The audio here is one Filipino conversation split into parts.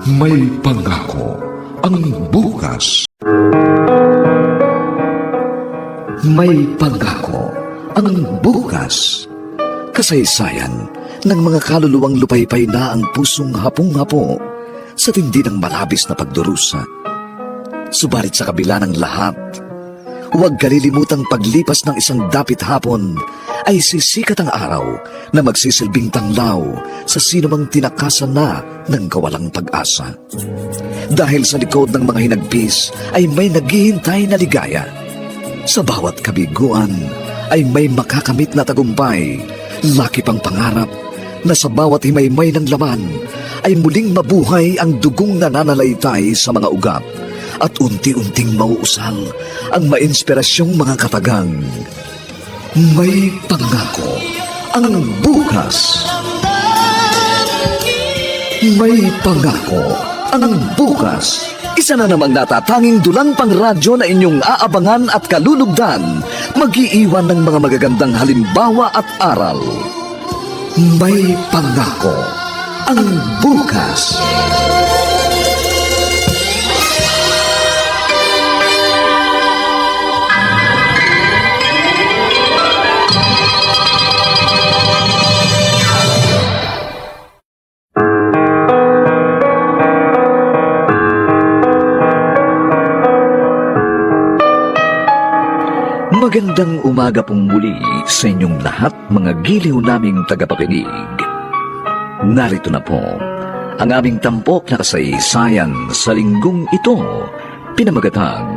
May pangako ang bukas. May pangako ang bukas. Kasaysayan ng mga kaluluwang lupaypay na ang pusong hapong-hapo sa tindi ng malabis na pagdurusa. Subalit sa kabila ng lahat, huwag kalilimutang paglipas ng isang dapit hapon ay sisikat ang araw na magsisilbing tanglaw sa sinumang tinakasan na ng kawalang pag-asa. Dahil sa likod ng mga hinagpis ay may naghihintay na ligaya. Sa bawat kabiguan ay may makakamit na tagumpay, laki pang pangarap na sa bawat himaymay ng laman ay muling mabuhay ang dugong nananalaytay sa mga ugat at unti-unting mauusal ang mainspirasyong mga katagang. May pangako ang bukas. May pangako ang bukas. Isa na namang natatanging dulang pang radyo na inyong aabangan at kalulugdan, mag-iiwan ng mga magagandang halimbawa at aral. May pangako ang bukas. Magandang umaga pong muli sa inyong lahat, mga giliw naming tagapakinig. Narito na po ang aming tampok na kasaysayan sa linggong ito, pinamagatang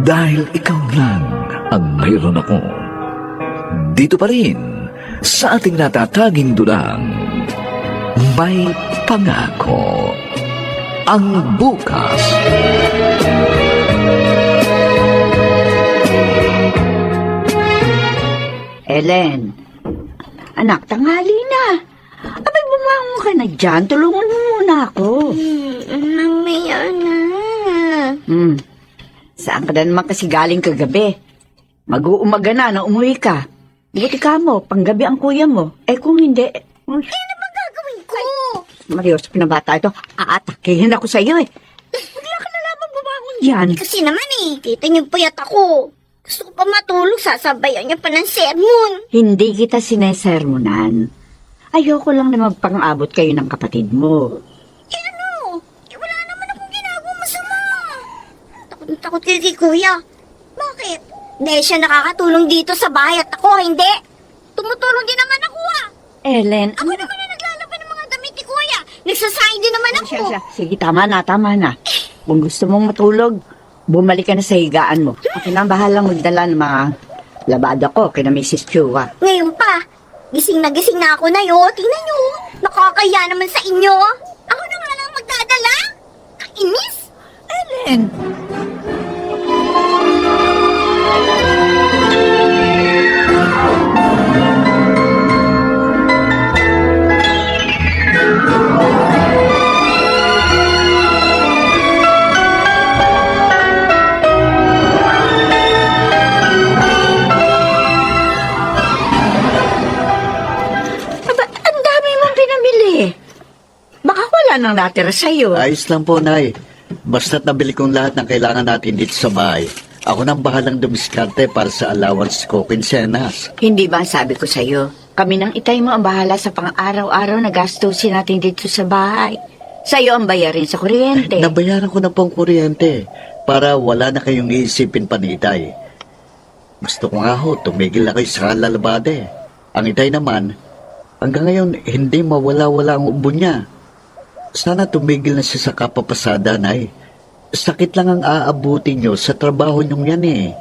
Dahil Ikaw Lang Ang Mayroon Ako. Dito pa rin sa ating natataging dulang, May Pangako ang Bukas. Ellen, anak, tanghali na. Abay, bumangon ka na dyan. Tulungan mo muna ako. Mamaya na. Saan ka na naman kasi galing kagabi? Mag-uumaga na nang umuwi ka. Buti ka mo, panggabi ang kuya mo. Eh kung hindi... Ano ba gagawin ko? Marios, pinabata ito. Aatakihin ako sa iyo eh. Bigla ka na lamang bumangon dyan. Kasi naman kita niyo payat ako. Gusto ko pa matulog, sasabayan niya pa ng sermon. Hindi kita sinesermonan. Ayoko lang na magpang-abot kayo ng kapatid mo. Wala naman akong ginagawa masama. Takot kayo kay kuya. Bakit? Dahil siya nakakatulong dito sa bahay at ako, hindi. Tumutulong din naman ako Ellen, Ako naman na naglalaban ng mga damit ni kuya. Nagsasayang din naman ako. Sige, tama na. Kung gusto mong matulog, bumalik ka na sa higaan mo. Ako na ang bahalang magdala ng mga labada ko kina Mrs. Chua. Ngayon pa, gising na ako na yun. Tingnan nyo, nakakaya naman sa inyo. Ako na nga lang magdadala. Kainis. Ellen! Nang natira sa'yo. Ayos lang po, Nay. Basta't nabili kong lahat ng kailangan natin dito sa bahay. Ako nang bahalang dumiskarte para sa allowance ko, kinsenas. Hindi ba sabi ko sa'yo? Kami ng itay mo ang bahala sa pang-araw-araw na gastusin natin dito sa bahay. Sa'yo ang bayarin sa kuryente. Nabayaran ko na pong kuryente para wala na kayong iisipin pa ni itay. Gusto ko nga ho, tumigil na kayo sa lalabade. Ang itay naman, hanggang ngayon, hindi mawala-wala ang ubo niya. Sana tumigil na siya sa kapapasada, Nay. Sakit lang ang aabuti nyo sa trabaho nyong yan eh.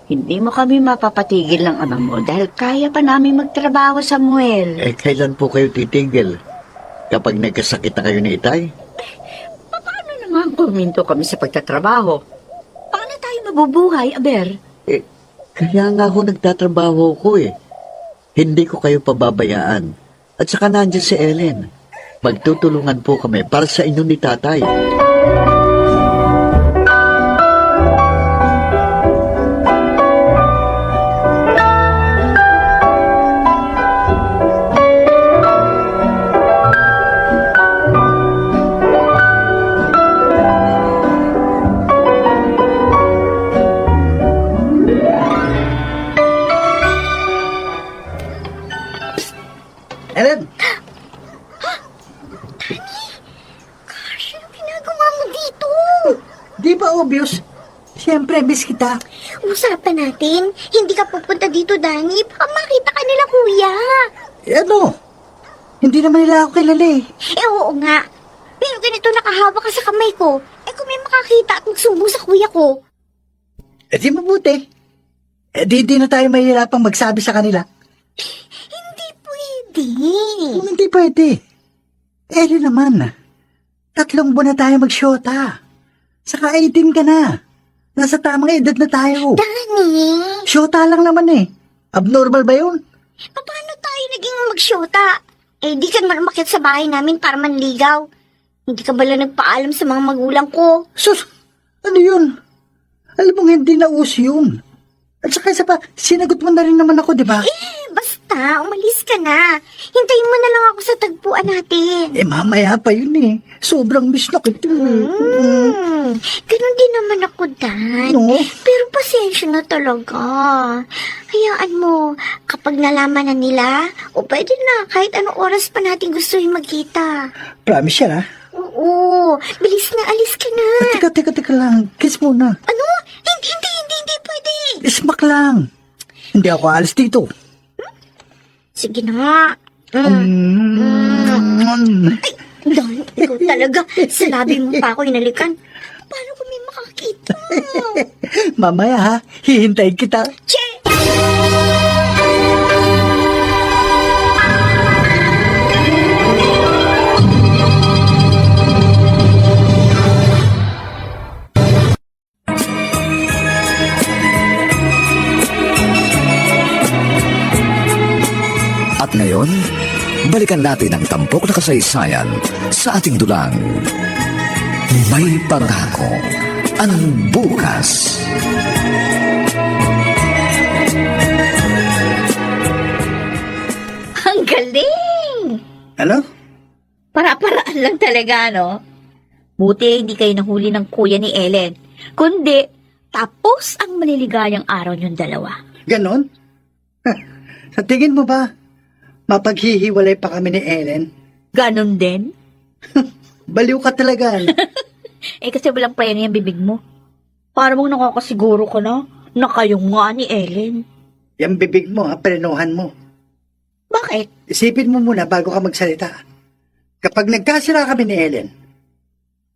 Hindi mo kami mapapatigil ng ama mo dahil kaya pa namin magtrabaho, Samuel. Eh, kailan po kayo titigil? Kapag nagkasakit na kayo ni itay? Paano naman kuminto kami sa pagtatrabaho? Paano tayo mabubuhay, Aber? Eh, kaya nga ako nagtatrabaho ko eh. Hindi ko kayo pababayaan. At saka nandiyan si Ellen. Magtutulungan po kami para sa inyo ni tatay. Ellen, Gosh, ano ginagawa mo dito? di ba obvious? Siyempre, miss kita. Usapan natin. Hindi ka pupunta dito, Danny. Baka makita ka nila, kuya. Ano? Hindi naman nila ako kilala eh. Oo nga. Pero ganito nakahawak ka sa kamay ko. Kung may makakita at magsumbong sa kuya ko. Di mabuti. Di na tayo mahihirapang magsabi sa kanila. Hindi pwede. Kung hindi pwede. Ellen naman. 3 buwan na tayo magsyota. Saka 18 ka na. Nasa tamang edad na tayo. Danny, Syota lang naman eh. Abnormal ba yun? paano tayo naging magsyota? Di ka naman umakyat sa bahay namin para manligaw. Hindi ka bala nagpaalam sa mga magulang ko. Sus, ano yun? Alam mo, hindi na uso yun. At saka isa pa, sinagot mo na rin naman ako, di ba? Basta, umalis ka na. Hintayin mo na lang ako sa tagpuan natin. Mamaya pa yun eh. Sobrang miss na kita. Ganun din naman ako, Dan. No? Pero pasensya na talaga. Hayaan mo, kapag nalaman na nila, o pwede na, kahit anong oras pa natin gustuhin magkita. Promise yan ah. Oo, bilis na, alis ka na. Teka lang. Kiss muna. Ano? Hindi pwede. Smack lang. Hindi ako alis dito. Sige na nga. Dan, ikaw talaga. Sa labi mo pa ako inalikan. Paano kung may makakita? Mamaya ha, hihintayin kita. Che! At ngayon, balikan natin ang tampok na kasaysayan sa ating dulang. May pangako ang bukas. Ang galing! Ano? Para-paraan lang talaga, no? Buti hindi kayo nahuli ng kuya ni Ellen. Kundi, tapos ang maliligayang araw niyong dalawa. Ganon? Sa tingin mo ba, mapaghihiwalay pa kami ni Ellen? Ganon din? Baliw ka talaga. Kasi walang preno yung bibig mo. Para mong nakakasiguro ka na kayo nga ni Ellen. Yung bibig mo ha, prenuhan mo. Bakit? Isipin mo muna bago ka magsalita. Kapag nagkasira kami ni Ellen,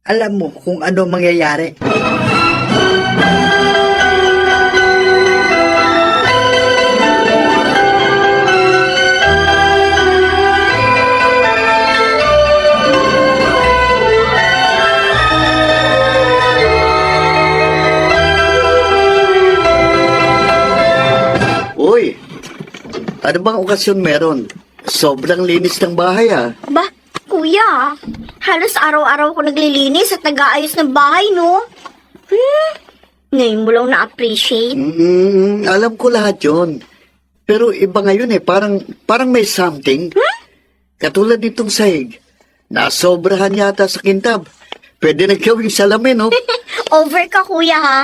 alam mo kung ano mangyayari. Uy, ano bang okasyon meron? Sobrang linis ng bahay ah. Ba, kuya, halos araw-araw ko naglilinis at nag-aayos ng bahay, no? Ngayon mo lang na-appreciate. Alam ko lahat yon. Pero iba ngayon eh, parang may something. Katulad nitong sahig. Nasobrahan yata sa kintab. Pwede na gawing salamin, no? Over ka, kuya, ha?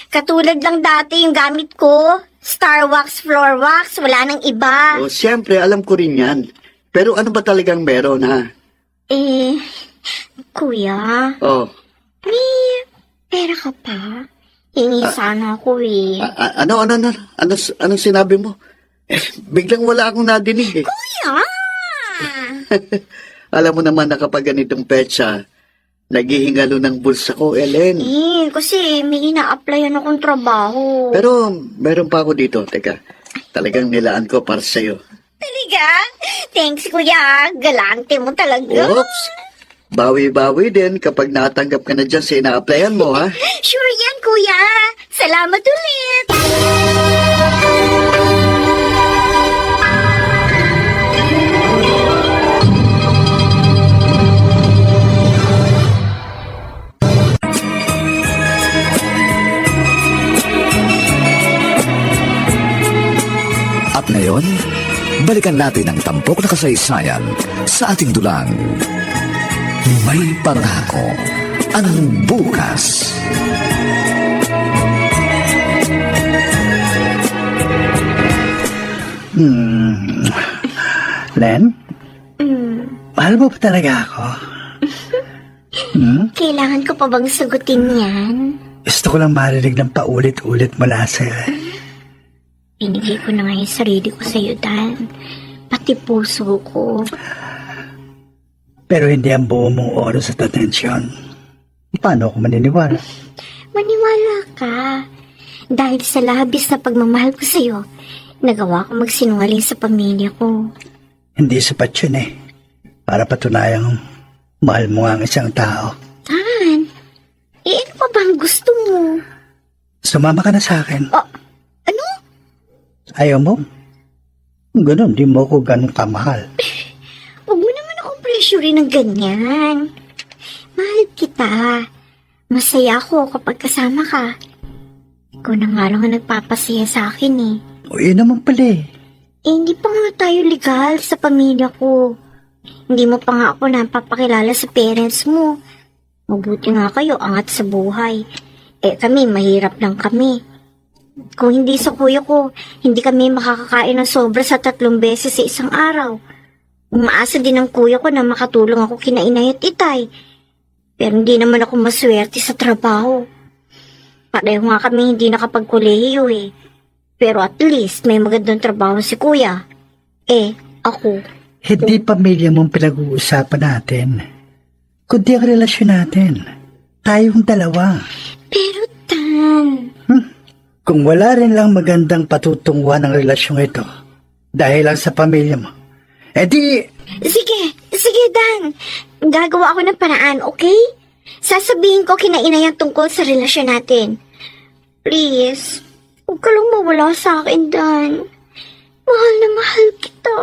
Katulad lang dati yung gamit ko. Star wax, floor wax, wala nang iba. O, siyempre, alam ko rin yan. Pero ano ba talagang meron, ha? Kuya, Oh, may pera ka pa? Hingi sana ako eh. anong sinabi mo? Biglang wala akong nadinig eh. Kuya! Alam mo naman na kapag ganitong petsa, naghihingalo ng bulsa ko, Ellen. Kasi may ina-applyan akong trabaho. Pero meron pa ako dito. Teka, talagang nilaan ko para sa'yo. Talaga? Thanks, kuya. Galante mo talaga. Oops! Bawi-bawi din kapag natanggap ka na dyan sa ina-applyan mo, ha? Sure yan, kuya. Salamat ulit. At ngayon, balikan natin ang tampok na kasaysayan sa ating dulang. May pangako ang bukas. Len, Mahal mo ba talaga ako? Kailangan ko pa bang sagutin yan? Gusto ko lang marinig ng paulit-ulit mula sa'yo. Binigay ko na nga yung sarili ko sa'yo, Dan. Pati puso ko. Pero hindi ang buo mong oras at atensyon. Paano ako maniniwala? Maniwala ka. Dahil sa labis na pagmamahal ko sa'yo, nagawa ko magsinungaling sa pamilya ko. Hindi sapat yun eh. Para patunayang mahal mo nga ang isang tao. Dan, ano pa bang gusto mo? Sumama ka na sa akin. Ano? Ayaw mo? Ganun, di mo ako ganun kamahal. Huwag mo naman akong pressurein ng ganyan. Mahal kita. Masaya ako kapag kasama ka. Ikaw na nga lang ang nagpapasaya sa akin eh. O yun naman pala eh. Hindi pa nga tayo legal sa pamilya ko. Hindi mo pa nga ako napapakilala sa parents mo. Mabuti nga kayo, angat sa buhay. Kami, mahirap lang kami. Kung hindi sa kuya ko, hindi kami makakakain ng sobra sa 3 beses sa isang araw. Umaasa din ang kuya ko na makatulong ako kina inay at itay. Pero hindi naman ako maswerte sa trabaho. Pareho nga kami hindi nakapagkolehiyo eh. Pero at least may magandang trabaho si kuya. Ako. Hindi pamilya mong pinag-uusapan natin. Kundi ang relasyon natin. Tayong dalawa. Pero Tan, Kung wala rin lang magandang patutunguhan ng relasyong ito, dahil lang sa pamilya mo, Sige Dan. Gagawa ako ng paraan, okay? Sasabihin ko kina inay ang tungkol sa relasyon natin. Please, huwag ka lang mawala sa akin, Dan. Mahal na mahal kita.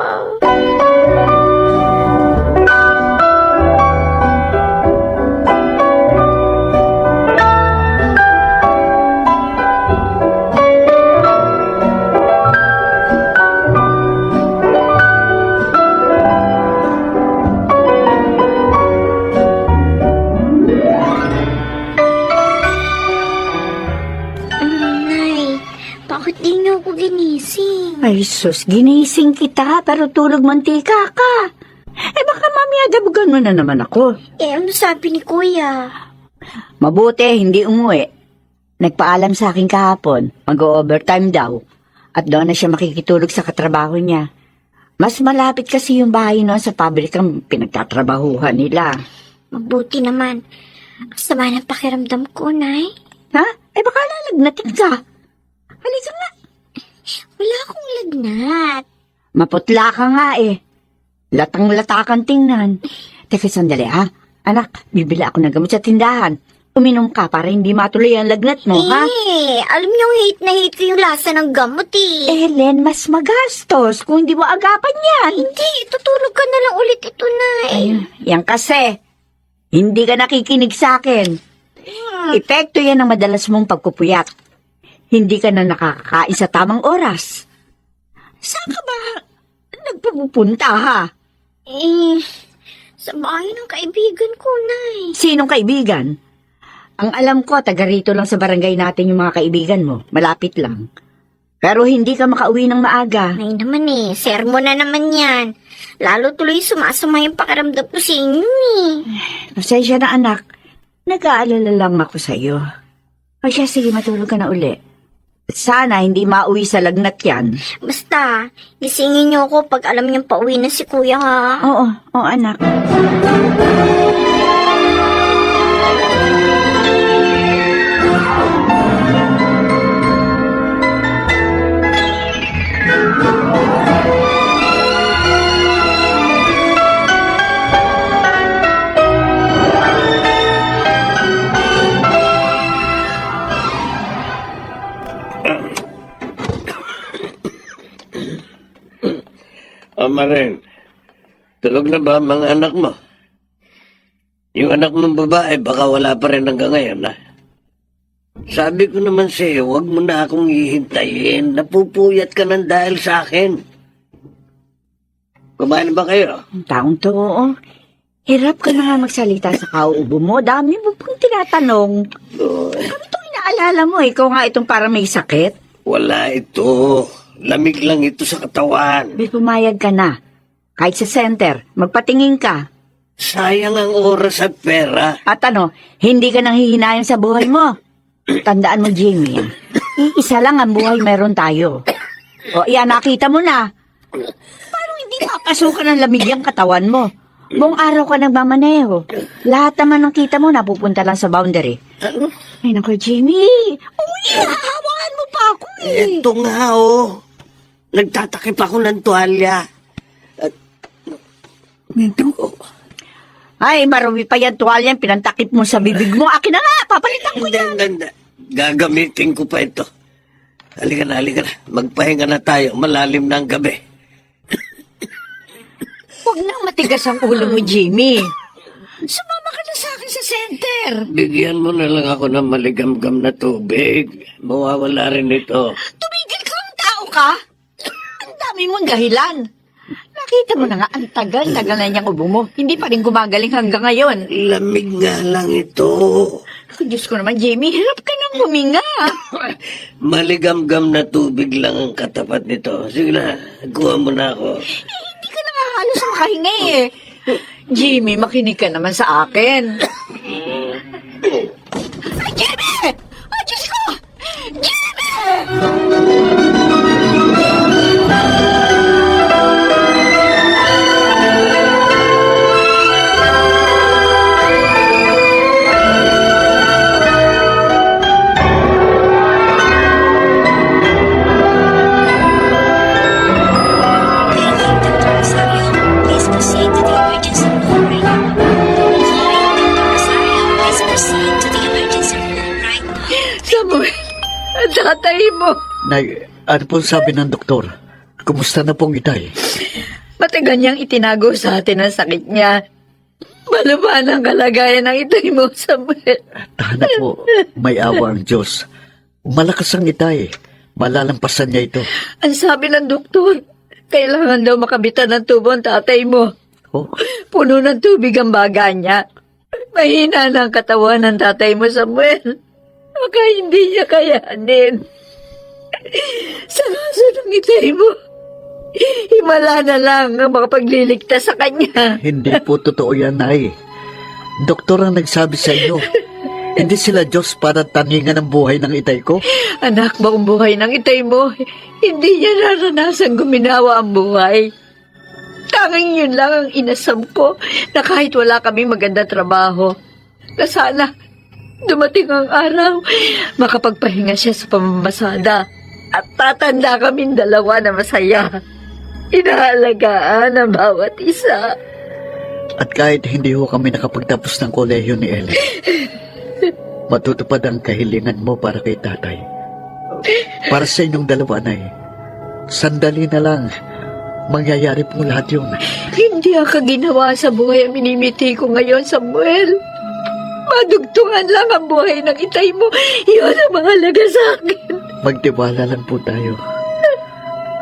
Nay, bakit di niyo ako ginising? Ay sus, ginising kita pero tulog mantika ka. Baka mamaya dabugan mo na naman ako. Ano sabi ni Kuya? Mabuti, hindi umuwi. Nagpaalam sa akin kahapon, mag-overtime daw. At doon na siya makikitulog sa katrabaho niya. Mas malapit kasi yung bahay noon sa pabrikang pinagtatrabahuhan nila. Mabuti naman. Sama ng pakiramdam ko, Nay. Ha? Baka lalagnatin ka. Halika nga. Wala akong lagnat. Maputla ka nga eh. Latang-lata kang tingnan. Teka sandali ha. Anak, bibili ako ng gamot sa tindahan. Uminom ka para hindi matuloy ang lagnat mo, ha? Alam niyo, hate na hate ko yung lasa ng gamot eh. Len, mas magastos kung hindi mo agapan yan. Hindi, tutulog ka na lang ulit ito, Nay. Yan kasi. Hindi ka nakikinig sa akin. Epekto yan ng madalas mong pagpupuyat. Hindi ka na nakakakain sa tamang oras. Saan ka ba nagpupunta, ha? Sa bahay ng kaibigan ko, Nay. Sinong kaibigan? Ang alam ko, taga rito lang sa barangay natin yung mga kaibigan mo. Malapit lang. Pero hindi ka makauwi ng maaga. Nay naman sermo na naman yan. Lalo tuloy sumasama yung pakiramdam ko sa inyo Pasensya na anak. Nag-aalala lang ako sa iyo. O siya, sige, matulog ka na uli. At sana hindi mauwi sa lagnat yan. Basta, gisingin niyo ako pag alam niyang pauwi na si Kuya, ha? Oo, anak. Maring, tulog na ba ang mga anak mo? Yung anak mong babae, baka wala pa rin hanggang ngayon, ha? Sabi ko naman sa'yo, huwag mo na akong hihintayin. Napupuyat ka ng dahil sa akin. Kumain ba kayo? Taong to, oo. Hirap ka na nga magsalita sa kauubo mo. Dami mo pang tinatanong. Ano itong inaalala mo? Ikaw nga itong parang may sakit? Wala ito. Lamig lang ito sa katawan. May pumayag ka na. Kahit sa center, magpatingin ka. Sayang ang oras at pera. At hindi ka nang hihinayang sa buhay mo. Tandaan mo, Jamie, iisa lang ang buhay meron tayo. O, yan, nakita mo na. Parang hindi papasukan ng lamig ang katawan mo. Buong araw ka nagmamaneho. Lahat naman ng kita mo napupunta lang sa boundary. Ay, naku, Jamie. Uy, hahawakan mo pa ako eh. Eto nga, oh. Nagtatakip ako ng tuwalya. At may dugo. Ay, marumi pa yan tuwalyan. Pinantakip mo sa bibig mo. Akin na nga, papalitan ko yan. Hindi. Gagamitin ko pa ito. Halika na. Magpahinga na tayo. Malalim na ang gabi. Huwag nang matigas ang ulo mo, Jamie. Sumama ka na sa akin sa center. Bigyan mo na lang ako ng maligamgam na tubig. Mawawala rin ito. Tumigil ka ang tao ka. Ang dami mong dahilan. Nakita mo na nga, ang tagal na niyang ubo mo. Hindi pa rin gumagaling hanggang ngayon. Lamig nga lang ito. Ako, Diyos ko naman, Jamie, hirap ka nang huminga. Maligamgam na tubig lang ang katapat nito. Sige na, kuha mo na ako. Hindi ka na nga halos makahinga eh. Jamie, makinig ka naman sa akin. Ay, Jamie! Ay, Diyos ko! Jamie! Please proceed to the emergency room right now. Please proceed to the emergency room right now. Samuel, ang tatay mo. Nay, ano po sabi ng doktor? Kumusta na pong itay? Matagal niyang itinago sa atin ang sakit niya. Malumaan ang kalagayan ng itay mo, Samuel. Tahan po, may awa ang Diyos. Malakas ang itay. Malalampasan niya ito. Ang sabi ng doktor, kailangan daw makabitan ng tubo ang tatay mo. Oh, Puno ng tubig ang baga niya. Mahina na ang katawan ng tatay mo, Samuel. Baka hindi niya kayanin. Sa kaso ng itay mo, himala na lang ang makapagliligtas sa kanya. hindi po totoo yan, Nay. Doktor ang nagsabi sa inyo. Hindi sila Diyos para taningan ang buhay ng itay ko. Anak, buong buhay ng itay mo, hindi niya naranasan guminawa ang buhay. Tanging yun lang ang inasam ko na kahit wala kaming maganda trabaho, na sana dumating ang araw, makapagpahinga siya sa pamamasada at tatanda kaming dalawa na masaya. Inaalagaan ang bawat isa. At kahit hindi ho kami nakapagtapos ng kolehiyo ni Ellen, matutupad ang kahilingan mo para kay tatay. Para sa inyong dalawa, Nay. Sandali na lang. Mangyayari po lahat yun. Hindi ang kaginawa sa buhay ang minimiti ko ngayon, Samuel. Madugtungan lang ang buhay ng itay mo. Iyon ang mahalaga sa akin. Magtiwala lang po tayo.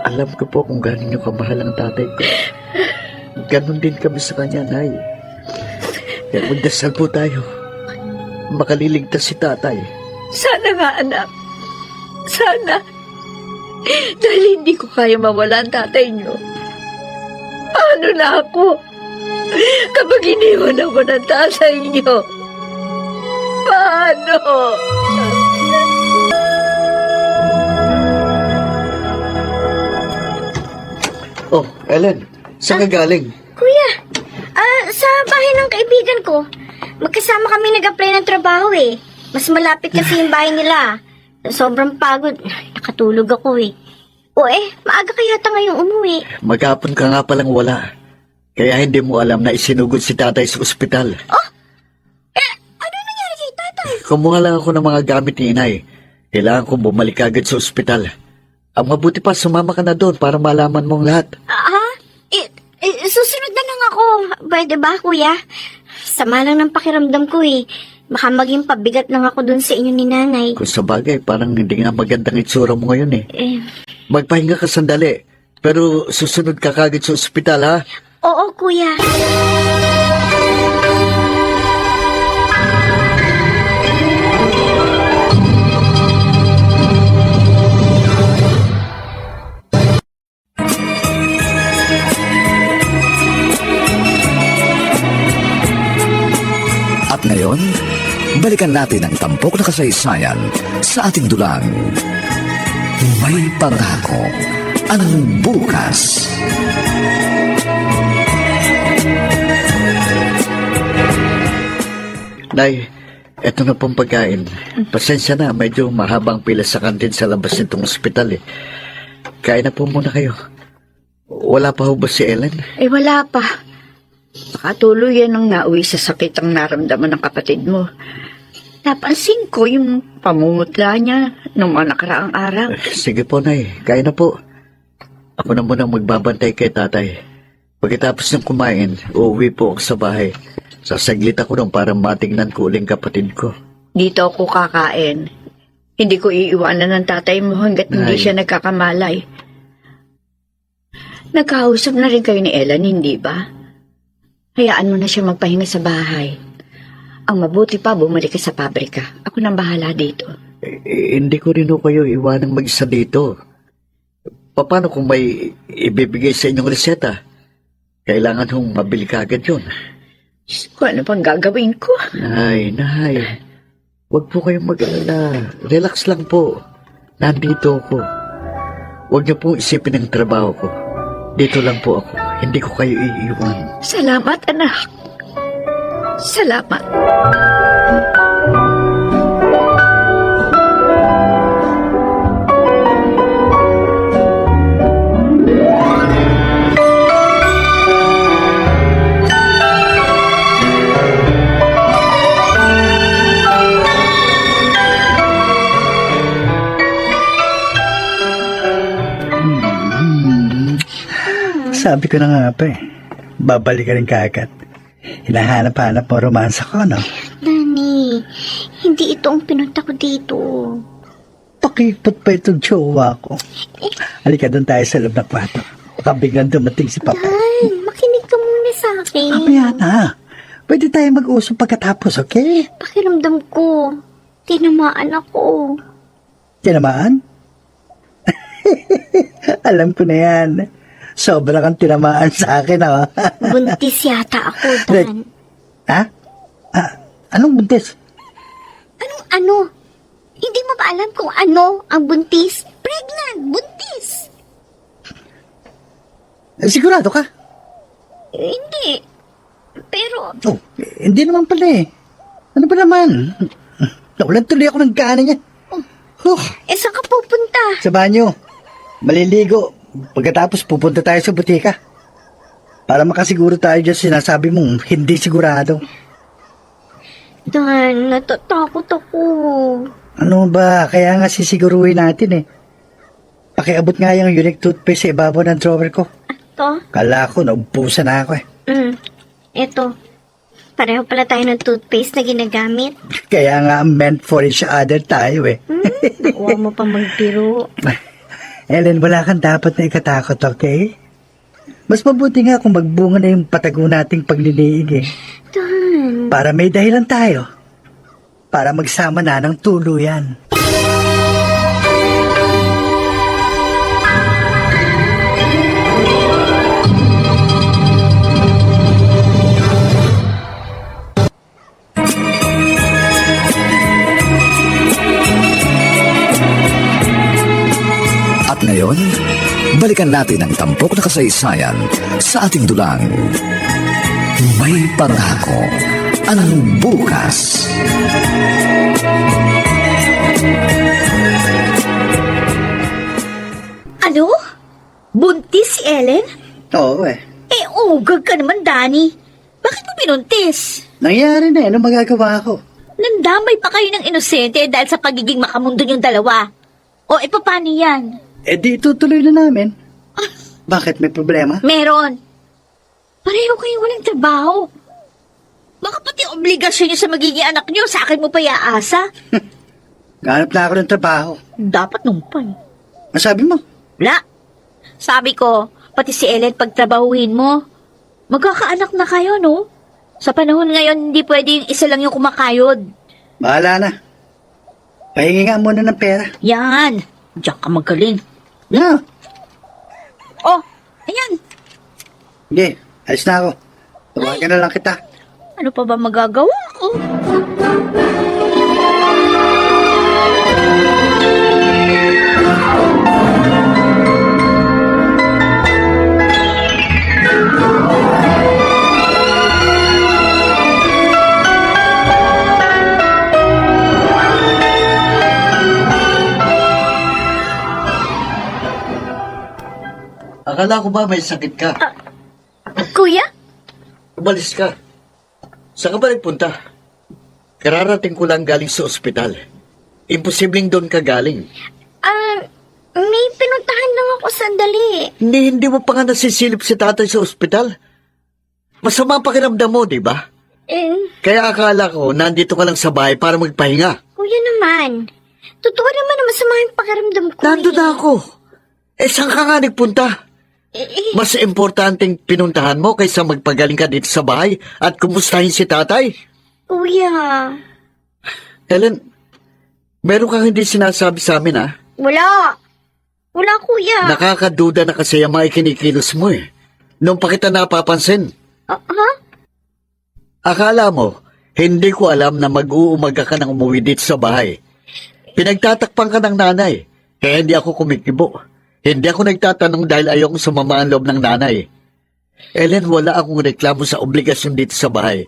Alam ko po kung gaano niyo kamahal ang tatay ko. Ganon din kami sa kanya, Nay. Kaya magdasal po tayo. Makaliligtas si tatay. Sana nga, anak. Sana. Dahil hindi ko kaya mawala ang tatay niyo. Paano na ako? Kapag iniwan ako ng tatay niyo. Paano? Oh, Ellen. Saan ka galing? Kuya, sa bahay ng kaibigan ko. Magkasama kami nag-apply ng trabaho eh. Mas malapit kasi yung bahay nila. Sobrang pagod. Nakatulog ako eh. Maaga kaya yata ngayong umuwi. Maghapon ka nga palang wala. Kaya hindi mo alam na isinugod si tatay sa ospital. Ano nangyari kay tatay? Kumuha lang ako ng mga gamit ni inay. Kailangan kong bumalik agad sa ospital. Ang mabuti pa, sumama ka na doon para malaman mong lahat. Susunod na lang ako. Pwede ba, kuya? Sama lang ng pakiramdam ko eh. Baka maging pabigat lang ako dun sa inyo ni nanay. Kung sa bagay, parang hindi nga magandang itsura mo ngayon eh. Magpahinga ka sandali. Pero susunod ka kagad sa ospital, ha? Oo, kuya. At ngayon, balikan natin ang tampok na kasaysayan sa ating dulang. May pangako ang bukas. Nay, eto na pong pagkain. Pasensya na, medyo mahabang pila sa kantin sa labas nitong ospital eh. Kain na po muna kayo. Wala pa ho ba si Ellen? Eh, wala pa. Nakatuloy yan ang nauwi sa sakit ang naramdaman ng kapatid mo. Napansin ko yung pamumutla niya nung mga nakaraang araw. Sige po, Nay. Kain na po. Ako na muna magbabantay kay tatay. Pagkatapos ng kumain, uuwi po ako sa bahay. Sasaglit ako nung para matingnan ko uling kapatid ko. Dito ako kakain. Hindi ko iiwanan ng tatay mo hanggat hindi Nay. siya nagkakamalay. Nagkausap na rin kayo ni Ellen, hindi ba? Hayaan mo na siya magpahinga sa bahay. Ang mabuti pa, bumalik ka sa pabrika. Ako nang bahala dito. Hindi ko rin ho kayo iwanang mag-isa dito. Paano kung may ibibigay sa inyong reseta? Kailangan hong mabili ka agad yun. Diyos ko, ano pang gagawin ko? Nay, huwag po kayong mag-alala. Relax lang po. Nandito ako. Huwag niyo po isipin ang trabaho ko. Dito lang po ako. Hindi ko kayo iiwan. Salamat, anak. Salamat. Sabi ko na nga pa babalik ka rin kaagad. Hinahanap-hanap mo romansa ko, no? Danny, hindi ito ang pinunta ko dito. Pakipot pa itong jowa ko. Halika doon tayo sa loob ng kwarto. Baka biglang dumating si Papa. Dan, makinig ka muna sa akin. Mamaya na. Pwede tayo mag-usap pagkatapos, okay? Pakiramdam ko, tinamaan ako. Tinamaan? Alam ko na yan. Sobra kang tinamaan sa akin, ha? Buntis yata ako, Dan. Ha? Anong buntis? Anong ano? Hindi mo ba alam kung ano ang buntis? Pregnant, buntis. Sigurado ka? Hindi. Pero, Oh, hindi naman pala eh. Ano ba naman? Nakulan tuloy ako ng gana niya. saan ka pupunta? Sa banyo. Maliligo. Pagkatapos pupunta tayo sa butika. Para makasiguro tayo dyan sinasabi mong hindi sigurado. Dan, natatakot ako. Ano ba? Kaya nga sisiguruhin natin eh. Pakiabot nga yung unique toothpaste sa ibabaw ng drawer ko. Ito? Kala ko, naubusan na ako eh. Ito. Pareho pala tayo ng toothpaste na ginagamit. Kaya nga meant for each other tayo eh. Nakuha mo pa magbiro. Ellen, wala kang dapat na ikatakot, okay? Mas mabuti nga kung magbunga na yung patago nating pagliliig eh. Dan. Para may dahilan tayo. Para magsama na ng tuluyan. At ngayon, balikan natin ang tampok na kasaysayan sa ating dulang. May pangako ang bukas. Ano? Buntis si Ellen? Oo eh. Eh, ugag ka naman, Danny. Bakit mo pinuntis? Nangyari na eh. Ano magagawa ko? Nandamay pa kayo ng inosente dahil sa pagiging makamundo niyong dalawa. O, paano yan? Eh di itutuloy na namin. Bakit may problema? Meron. Pareho kayong walang trabaho. Baka pati obligasyon niyo sa magiging anak niyo, sa akin mo pa iaasa. Ganap na ako ng trabaho. Dapat nung pa. Masabi mo? Wala. Sabi ko, pati si Ellen pagtrabahuhin mo. Magkakaanak na kayo, no? Sa panahon ngayon, hindi pwedeng isa lang yung kumakayod. Bahala na. Pahingi nga muna ng pera. Yan. Diyan ka magaling. No. Oh, ayan. Sige, alis na ako. Tawagan na lang kita. Ano pa ba magagawa ko? Akala ko ba may sakit ka? Kuya? Umalis ka. Saan ka ba nagpunta? Kararating ko lang galing sa ospital. Imposibleng doon ka galing. May pinuntahan lang ako sandali. Hindi mo pa nga nasisilip si tatay sa ospital. Masama ang pakiramdam mo, di ba? Kaya akala ko, nandito ka lang sa bahay para magpahinga. Kuya naman. Totoo naman na masama yung pakiramdam ko. Nandun na ako. Saan ka nga nagpunta? Mas importanteng pinuntahan mo kaysa magpagaling ka dito sa bahay at kumustahin si tatay. Kuya. Ellen, meron kang hindi sinasabi sa amin, ha? Wala, kuya. Nakakaduda na kasi ang mga kinikilos mo, eh. Nung pa kita napapansin. Ha? Akala mo, hindi ko alam na mag-uumaga ka nang umuwi dito sa bahay. Pinagtatakpan ka ng nanay, kaya hindi ako kumikibo. Hindi ako nagtatanong dahil ayoko sumama ang loob ng nanay. Ellen, wala akong reklamo sa obligasyon dito sa bahay.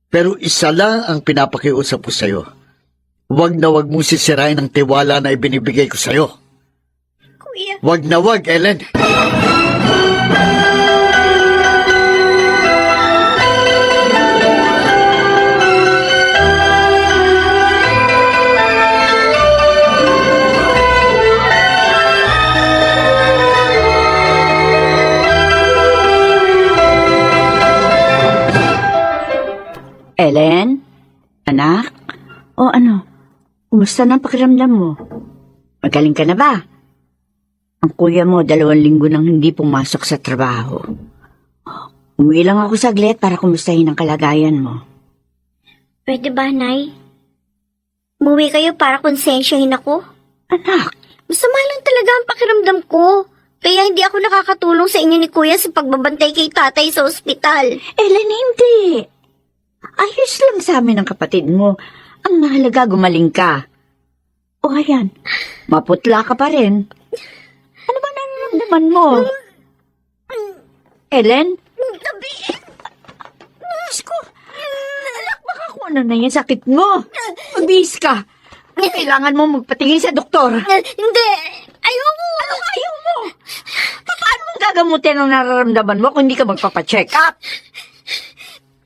Pero isa lang ang pinapakiusap ko sa'yo. Huwag na huwag mong sisirain ang tiwala na ibinibigay ko sa'yo. Kuya. Huwag na huwag, Ellen. Ellen? Anak? O ano? Kumusta na ang pakiramdam mo? Magaling ka na ba? Ang kuya mo 2 linggo nang hindi pumasok sa trabaho. Umuwi lang ako saglit para kumustahin ang kalagayan mo. Pwede ba, Nay? Umuwi kayo para konsensyahin ako? Anak, Masama lang talaga ang pakiramdam ko. Kaya hindi ako nakakatulong sa inyo ni Kuya sa pagbabantay kay tatay sa ospital. Ellen, hindi. Ayos lang sa amin ang kapatid mo. Ang mahalaga, gumaling ka. O ayan, maputla ka pa rin. Ano ba nararamdaman mo? Ellen? Tabi! Diyos ko, anak, baka kung ano na yung sakit mo. Magbihis ka. Kailangan mo magpatingin sa doktor. Hindi! Ayoko! Anong ayaw mo? Paano mong gagamutin ang nararamdaman mo kung hindi ka magpapacheck up?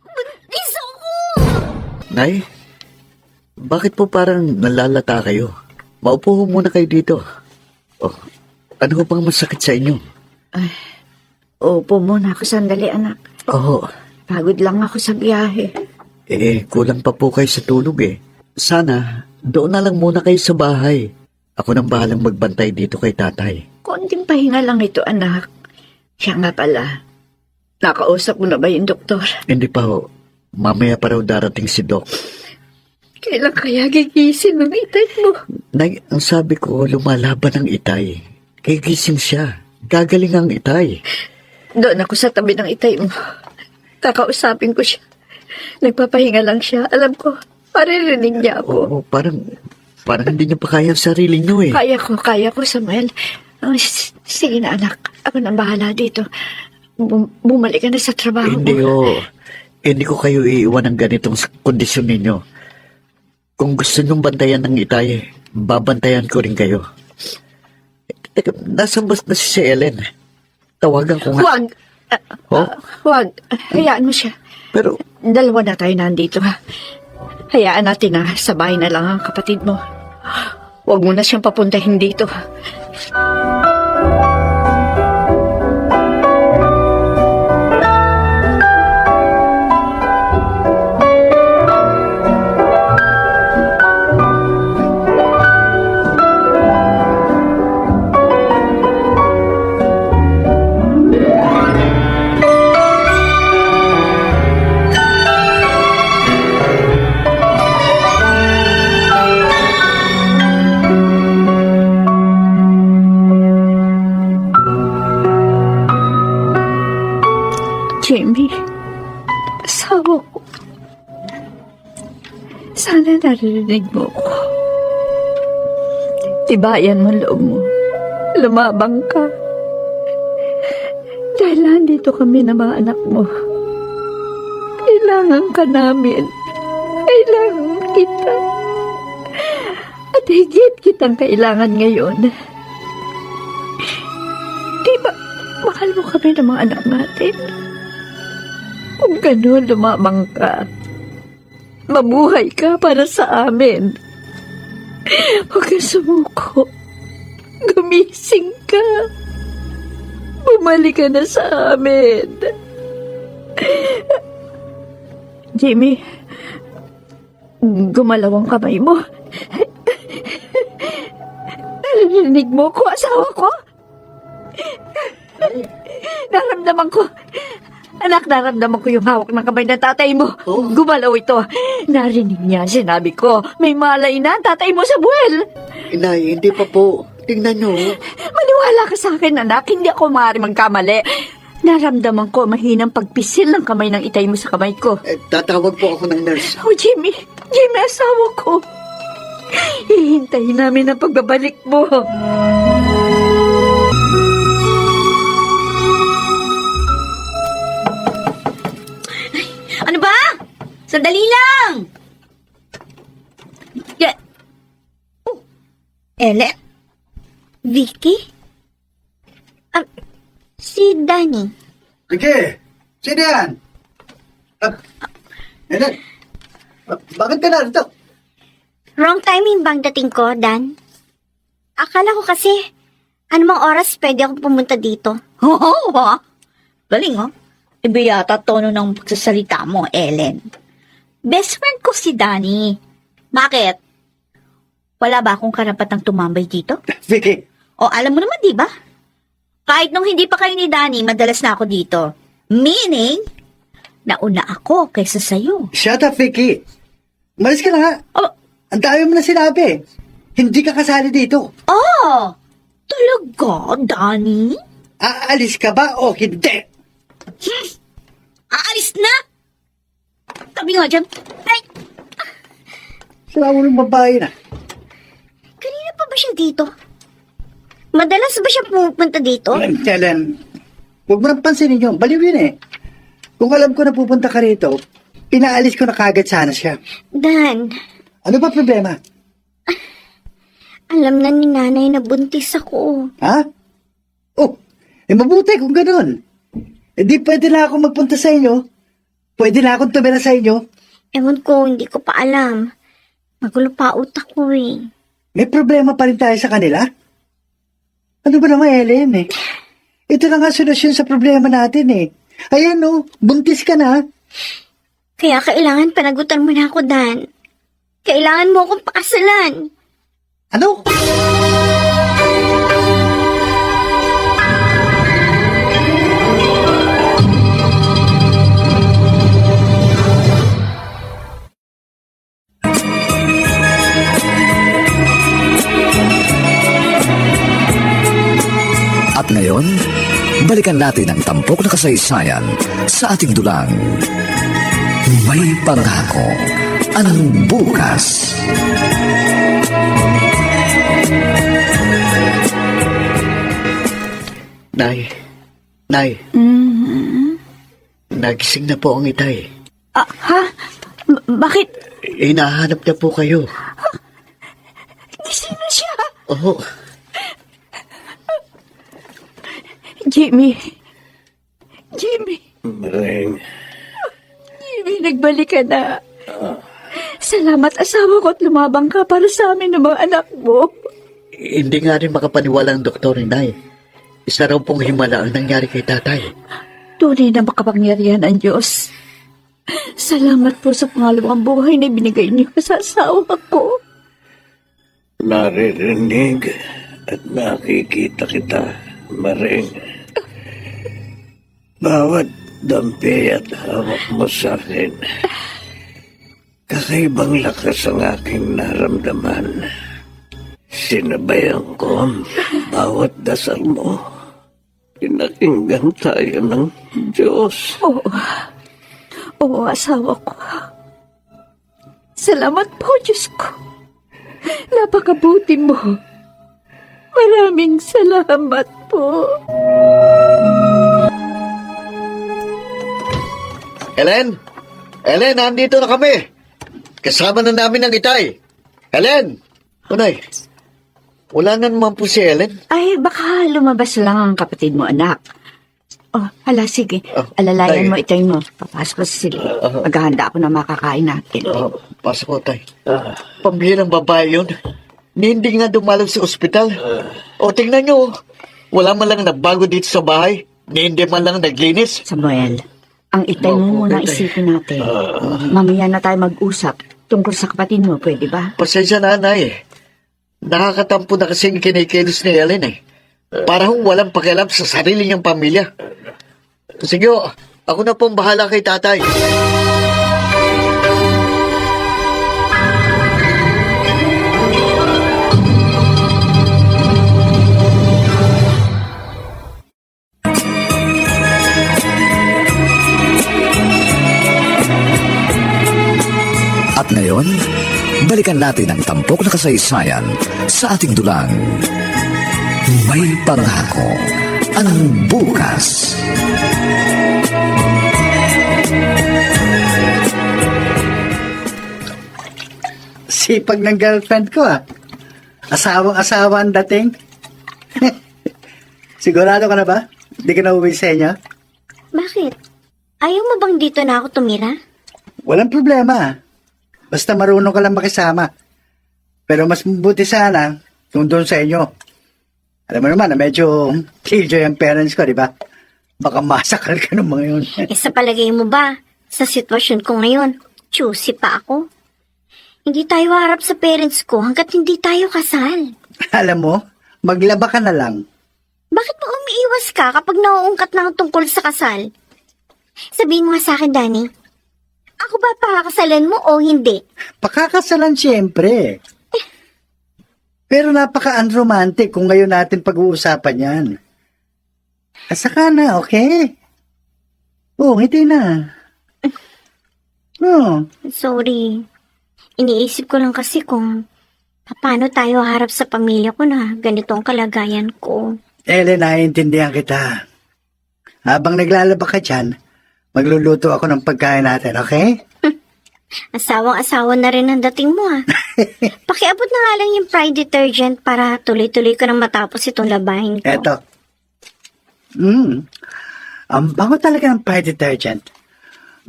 Buntis ako! Nay, bakit po parang nalalata kayo? Maupo ho muna kayo dito. Oh, ano ho bang masakit sa inyo? Upo muna ako sandali, anak. Oo, Pagod lang ako sa biyahe. kulang pa po kayo sa tulog eh. Sana, doon na lang muna kayo sa bahay. Ako nang bahalang magbantay dito kay tatay. Konting pahinga lang ito, anak. Siya nga pala. Nakausap mo na ba yung doktor? Hindi pa ho. Mamaya pa raw darating si Doc. Kailan kaya gigising ng itay mo? Nay, ang sabi ko, lumalaban ang itay. Gigising siya. Gagaling ang itay. Doon ako sa tabi ng itay mo. Kakausapin ko siya. Nagpapahinga lang siya. Alam ko, maririnig niya ako. Oo, parang hindi niya pa kaya ang sarili niyo eh. Kaya ko, Samuel. Sige na, anak. Ako nang bahala dito. Bumalik ka na sa trabaho Hindi mo. ho. Hindi ko kayo iiwan ng ganitong kondisyon ninyo. Kung gusto niyong bantayan ng itay, babantayan ko rin kayo. Teka, nasaan ba na si Ellen? Tawagan ko nga. Huwag! Oh? Huwag. Hayaan mo siya. Pero, 2 na tayo nandito, ha? Hayaan natin na sa bahay na lang ang kapatid mo. Huwag mo na siyang papuntahin dito. Jamie, asawa ko. Sana narinig mo ko. Tibayan mo loob mo. Lumabang ka. Dahil nandito kami na mga anak mo. Kailangan ka namin. Kailangan kita. At higit kitang kailangan ngayon. Mahal mo kami ng mga anak natin. Kung gano'n, lumamang ka. Mabuhay ka para sa amin. Huwag kang sumuko. Gumising ka. Bumalik ka na sa amin. Jimmy, gumalaw ang kamay mo. Narinig mo ko, asawa ko? Naramdaman ko. Anak, naramdaman ko yung hawak ng kamay ng tatay mo. Gumalaw ito. Narinig niya, sinabi ko, may malay na ang tatay mo sa buwel. Inay, hindi pa po. Tingnan nyo. Maniwala ka sa akin, anak. Hindi ako maaari magkamali. Naramdaman ko mahinang pagpisil ng kamay ng itay mo sa kamay ko. Tatawag po ako ng nurse. Oh, Jimmy. Jimmy, asawa ko. Hihintayin namin ang pagbabalik mo. Ano ba? Sandali lang! Oh, Ellen? Vicky? Si Danny. Sige, sino yan? Bakit ka narito? Wrong timing bang dating ko, Dan? Akala ko kasi, anumang oras pwede akong pumunta dito. Oo, ha? Galing, ha? Iba yata tono ng pagsasalita mo, Ellen. Best friend ko si Danny. Bakit? Wala ba akong karapatang tumambay dito? Vicky, O alam mo naman, di ba? Kahit nung hindi pa kayo ni Danny, madalas na ako dito. Meaning, nauna ako kaysa sa'yo. shut up, Vicky. Malis ka na nga. Oh, Ang dami mo na sinabi. Hindi ka kasali dito. oh! Talaga, Danny? Aalis ka ba o hindi? Aalis na! Tabi nga dyan. Ay! Sila mo ng babae na. Kanina pa ba siya dito? Madalas ba siya pupunta dito? Ellen, huwag mo nang pansinin yun. Baliw yun eh. Kung alam ko na pupunta ka rito, pinaalis ko na kagad sana siya. Dan, Ano ba problema? alam na ni nanay na buntis ako. Ha? Oh, mabuti kung ganun. Hindi pwede na ako magpunta sa inyo. Pwede na akong tumira sa inyo. Ewan ko, hindi ko pa alam. Magulo pa utak ko eh. May problema pa rin tayo sa kanila. Ano ba naman, Ellen eh? Ito na nga solusyon sa problema natin eh. Ayan oh, buntis ka na. Kaya kailangan panagutan mo na ako, Dan. Kailangan mo akong pakasalan. Ano? At ngayon, balikan natin ang tampok na kasaysayan sa ating dulang. May pangako ang bukas. Nay, nagising na po ang itay. Ha? Bakit? Hinahanap na po kayo. Gising na siya? Oo, Jimmy. Jimmy. Maring, Jimmy, nagbalik ka na. Salamat, asawa ko, at lumabang ka para sa amin ng mga anak mo. hindi nga rin makapaniwala ang doktor ni Nay. Isa raw pong himala ang nangyari kay tatay. Tunay na makapangyarihan ang Diyos. Salamat po sa pangalawang buhay na binigay niyo sa asawa ko. naririnig at nakikita kita, Maring. Bawat dampi at hawak mo sa akin, kakaibang lakas ang aking naramdaman. Sinabayan ko ang bawat dasal mo. Pinakinggan tayo ng Diyos. Oo, asawa ko. Salamat po, Diyos ko. Napakabuti mo. Maraming salamat po. Helen! Helen, nandito na kami! Kasama na namin ang itay! Helen! Unay, wala na naman po si Helen. Ay, baka lumabas lang ang kapatid mo, anak. Oh, hala, sige. Oh, Alalayan tay. mo, itay mo. Papasok ko sa sili. Maghahanda ako ng makakain natin. Pasok ko, tay. Pambihirang babae yun. Hindi nga dumalaw sa ospital. Tingnan nyo. Wala man lang nagbago dito sa bahay. Hindi man lang naglinis. Samuel, ang itay mo Opo, muna tay. isipin natin. Mamaya na tayo mag-usap tungkol sa kapatid mo, pwede ba? Pasensya na, Nay. Nakakatampo na kasing kinikilos ni Ellen eh. Para hong walang pakialam sa sarili niyang pamilya. Sige, ako na pong bahala kay tatay. At ngayon, balikan natin ang tampok na kasaysayan sa ating dulang. May pangako ang bukas. Sipag ng girlfriend ko ah. Asawang-asawa ang dating. Sigurado ka na ba? Hindi ka na uwi sa inyo? Bakit? Ayaw mo bang dito na ako tumira? Walang problema. Basta marunong ka lang makisama. Pero mas mabuti sana kung doon sa inyo. Alam mo naman na medyo killjoy ang parents ko, di ba? Baka masakal ka ng mga yun. Sa palagay mo ba, sa sitwasyon ko ngayon, choosy pa ako? Hindi tayo harap sa parents ko hanggat hindi tayo kasal. Alam mo, maglaba ka na lang. Bakit mo umiiwas ka kapag nauungkat na ang tungkol sa kasal? Sabihin mo nga sa akin, Danny. Ako ba pakakasalan mo o hindi? Pakakasalan siyempre. Pero napaka-unromantic kung ngayon natin pag-uusapan yan. Asa ka na, okay? Oo, ngiti na. Oh, Sorry. Iniisip ko lang kasi kung paano tayo harap sa pamilya ko na ganito ang kalagayan ko. Ellen, naiintindihan kita. Habang naglalaba ka dyan, magluluto ako ng pagkain natin, okay? Asawang-asawa na rin ang dating mo ah. Pakiabot na nga lang yung Pride detergent para tuloy-tuloy ko nang matapos itong labahin ko. Eto. Ang bango talaga ng Pride detergent.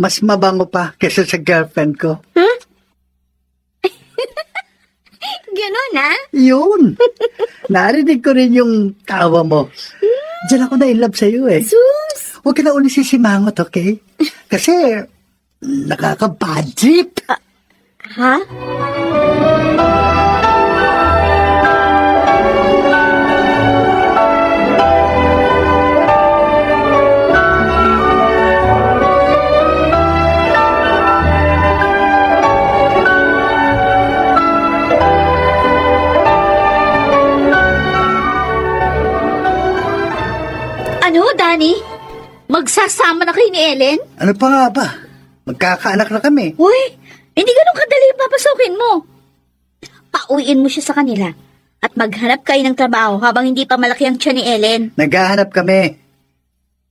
Mas mabango pa kaysa sa girlfriend ko. Ganon ah? Yun. Narinig ko rin yung tawa mo. Diyan ako na-inlove sa'yo eh. Sus! Huwag ka na uli sisimangot, okay? Kasi nakaka-bad trip. Ha? Ano, Danny? Magsasama na kayo ni Ellen? Ano pa nga ba? Magkakaanak na kami. Uy, hindi ganun kadali papasukin mo. Pauwiin mo siya sa kanila at maghanap kayo ng trabaho habang hindi pa malaki ang tiyan ni Ellen. Naghahanap kami.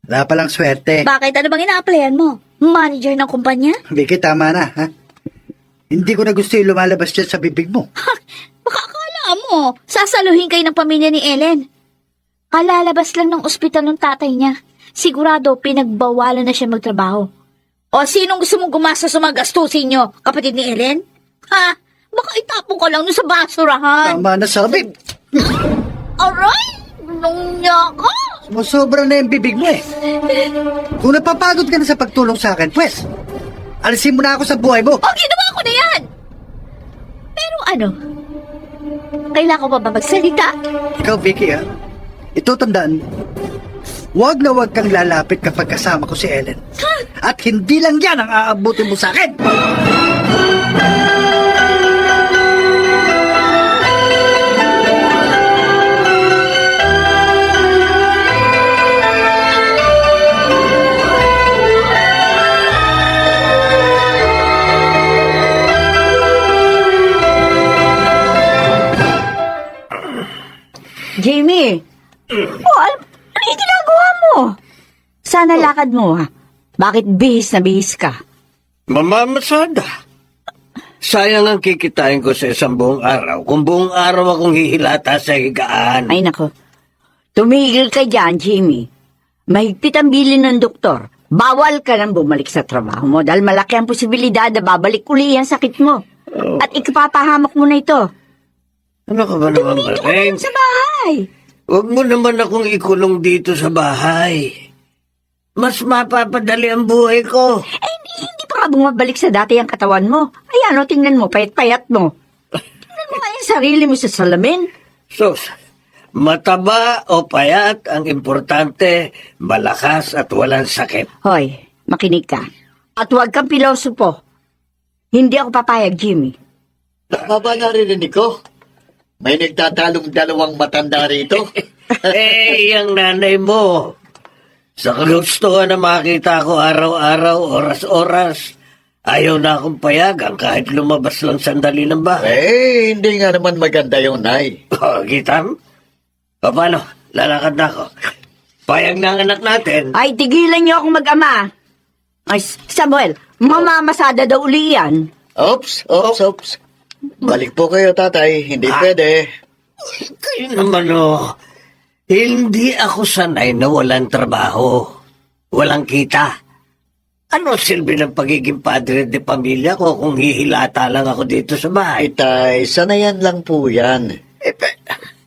Wala palang swerte. Bakit? Ano bang ina-applyan mo? Manager ng kumpanya? Vicky, tama na, ha? Hindi ko na gusto yung lumalabas dyan sa bibig mo. Baka akala mo, sasaluhin kayo ng pamilya ni Ellen. Kalalabas lang ng ospital ng tatay niya. Sigurado, pinagbawalan na siya magtrabaho. O sinong gusto mong gumasa sa mga gastusin niyo, kapatid ni Ellen? Ha? Baka itapon ka lang nun sa basurahan. Tama na sabi. Aray! Nung niya ka! Sobra na yung bibig mo eh. Kung napapagod ka na sa pagtulong sa akin, pues, alisin mo na ako sa buhay mo. O, ginawa ko na yan! Pero ano? Kailangan ko pa ba magsalita? Ikaw, Vicky, ha? Ito tandaan mo. Huwag na huwag kang lalapit kapag kasama ko si Ellen. At hindi lang yan ang aabutin mo sa akin. Jamie! Oh, ano yung ginagawa mo? Sana lakad mo, ha? Bakit bihis na bihis ka? Mamamasada. Sayang ang kikitain ko sa isang buong araw kung buong araw akong hihilata sa higaan. Ay, nako. Tumigil ka dyan, Jimmy. Mahigpit ang bilin ng doktor. Bawal ka nang bumalik sa trabaho mo dahil malaki ang posibilidad na babalik uli ang sakit mo. At ikapapahamak mo na ito. Ano ka ba naman, Maring? Sa bahay! Huwag mo naman akong ikulong dito sa bahay. Mas mapapadali ang buhay ko. Hindi pa ka bumabalik sa dati ang katawan mo. Ayan o, tingnan mo, payat-payat mo. Tingnan mo nga yung sarili mo sa salamin. Sus, mataba o payat, ang importante, malakas at walang sakit. Hoy, makinig ka. At huwag kang pilosopo. Hindi ako papayag, Jimmy. Tama ba narinig ko? May nagtatalong dalawang matanda rito. Yung nanay mo. Sa kagustuhan na makita ko araw-araw, oras-oras, ayaw na akong payagan kahit lumabas lang sandali ng bahay. Hindi nga naman maganda yun, Nay. Gitam? O paano? Lalakad na ako. Payag na ang anak natin. Ay, tigilan niyo akong mag-ama. Ay, Samuel, mamamasada daw uli yan. Oops. Balik po kayo, tatay. Hindi pwede. Kayo naman hindi ako sanay na walang trabaho. Walang kita. Ano silbi ng pagiging padre de pamilya ko kung hihilata lang ako dito sa bahay? Tay, sanayan lang po yan.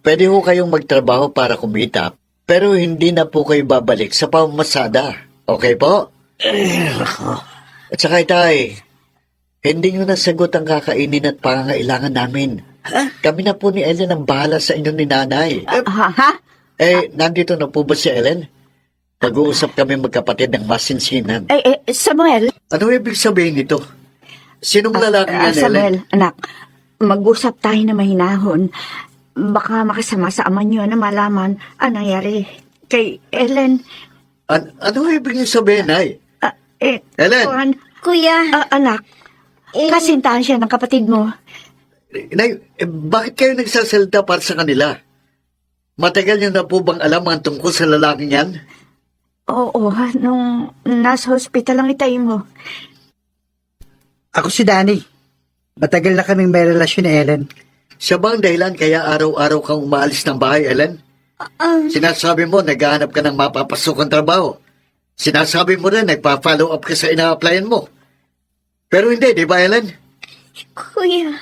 Pwede ho kayong magtrabaho para kumita, pero hindi na po kayo babalik sa pamamasada. Okay po? At saka, tay, hindi nyo nasagot ang kakainin at pangangailangan namin. Kami na po ni Ellen ang bahala sa inyo ni nanay. Ha? Nandito na po ba si Ellen? Pag-uusap kami magkapatid ng masinsinan. Samuel. Ano ibig sabihin nito? Sinong lalaki yan, Ellen? Samuel, anak, mag-usap tayo na mahinahon. Baka makasama sa ama niyo na malaman ang nangyari kay Ellen. Ano ibig sabihin, Nay? Ellen! Kuya, Anak, kasintahan siya ng kapatid mo. Nay, bakit kayo nagsasalita para sa kanila? Matagal niyo na po bang alam ang tungkol sa lalaking yan? Oo, nung nasa hospital ang itay mo. Ako si Danny. Matagal na kaming may relasyon ni Ellen. Siya ba ang dahilan kaya araw-araw kang umaalis ng bahay, Ellen? Sinasabi mo, naghahanap ka ng mapapasukang trabaho. Sinasabi mo rin, nagpa-follow up ka sa ina-applyan mo. Pero hindi, di ba, Ellen? kuya.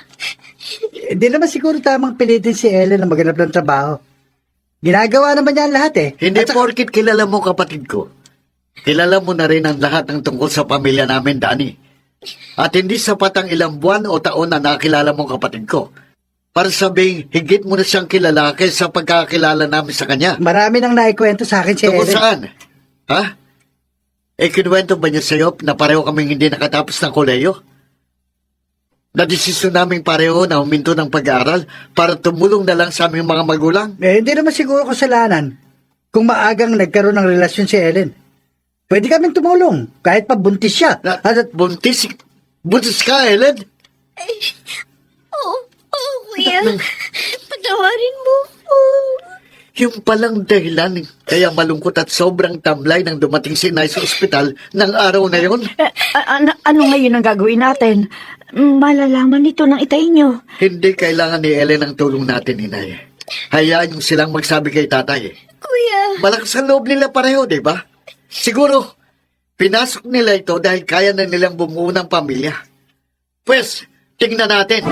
Hindi naman siguro tamang pilitin si Ellen na maghanap ng trabaho. Ginagawa naman niya ang lahat eh. Hindi At saka- porkit kilala mo kapatid ko. Kilala mo na rin ang lahat ng tungkol sa pamilya namin, Danny. At hindi sapat ang ilang buwan o taon na nakilala mo kapatid ko. Para sabing, higit mo na siyang kilala kaysa pagkakilala namin sa kanya. Marami nang naikwento sa akin si Tungkol Ellen. saan? Ha? Kinuwento ba niya sa'yo na pareho kaming hindi nakatapos ng koleyo? Nadesisyon naming pareho na huminto ng pag-aaral para tumulong na lang sa aming mga magulang? Hindi naman siguro kasalanan kung maagang nagkaroon ng relasyon si Ellen. Pwede kaming tumulong kahit pa buntis siya. Buntis ka, Ellen? Oo, kuya. Patawarin mo ko. Yung palang dahilan kaya malungkot at sobrang tamlay nang dumating si Inay sa ospital ng araw na yon. Ano ngayon ang gagawin natin? Malalaman nito ng itay niyo. Hindi kailangan ni Ellen ang tulong natin, Inay. Hayaan yung silang magsabi kay tatay. Kuya. Malakas ang loob nila pareho, di ba? Siguro, pinasok nila ito dahil kaya na nilang bumuo ng pamilya. Pues, tingnan natin.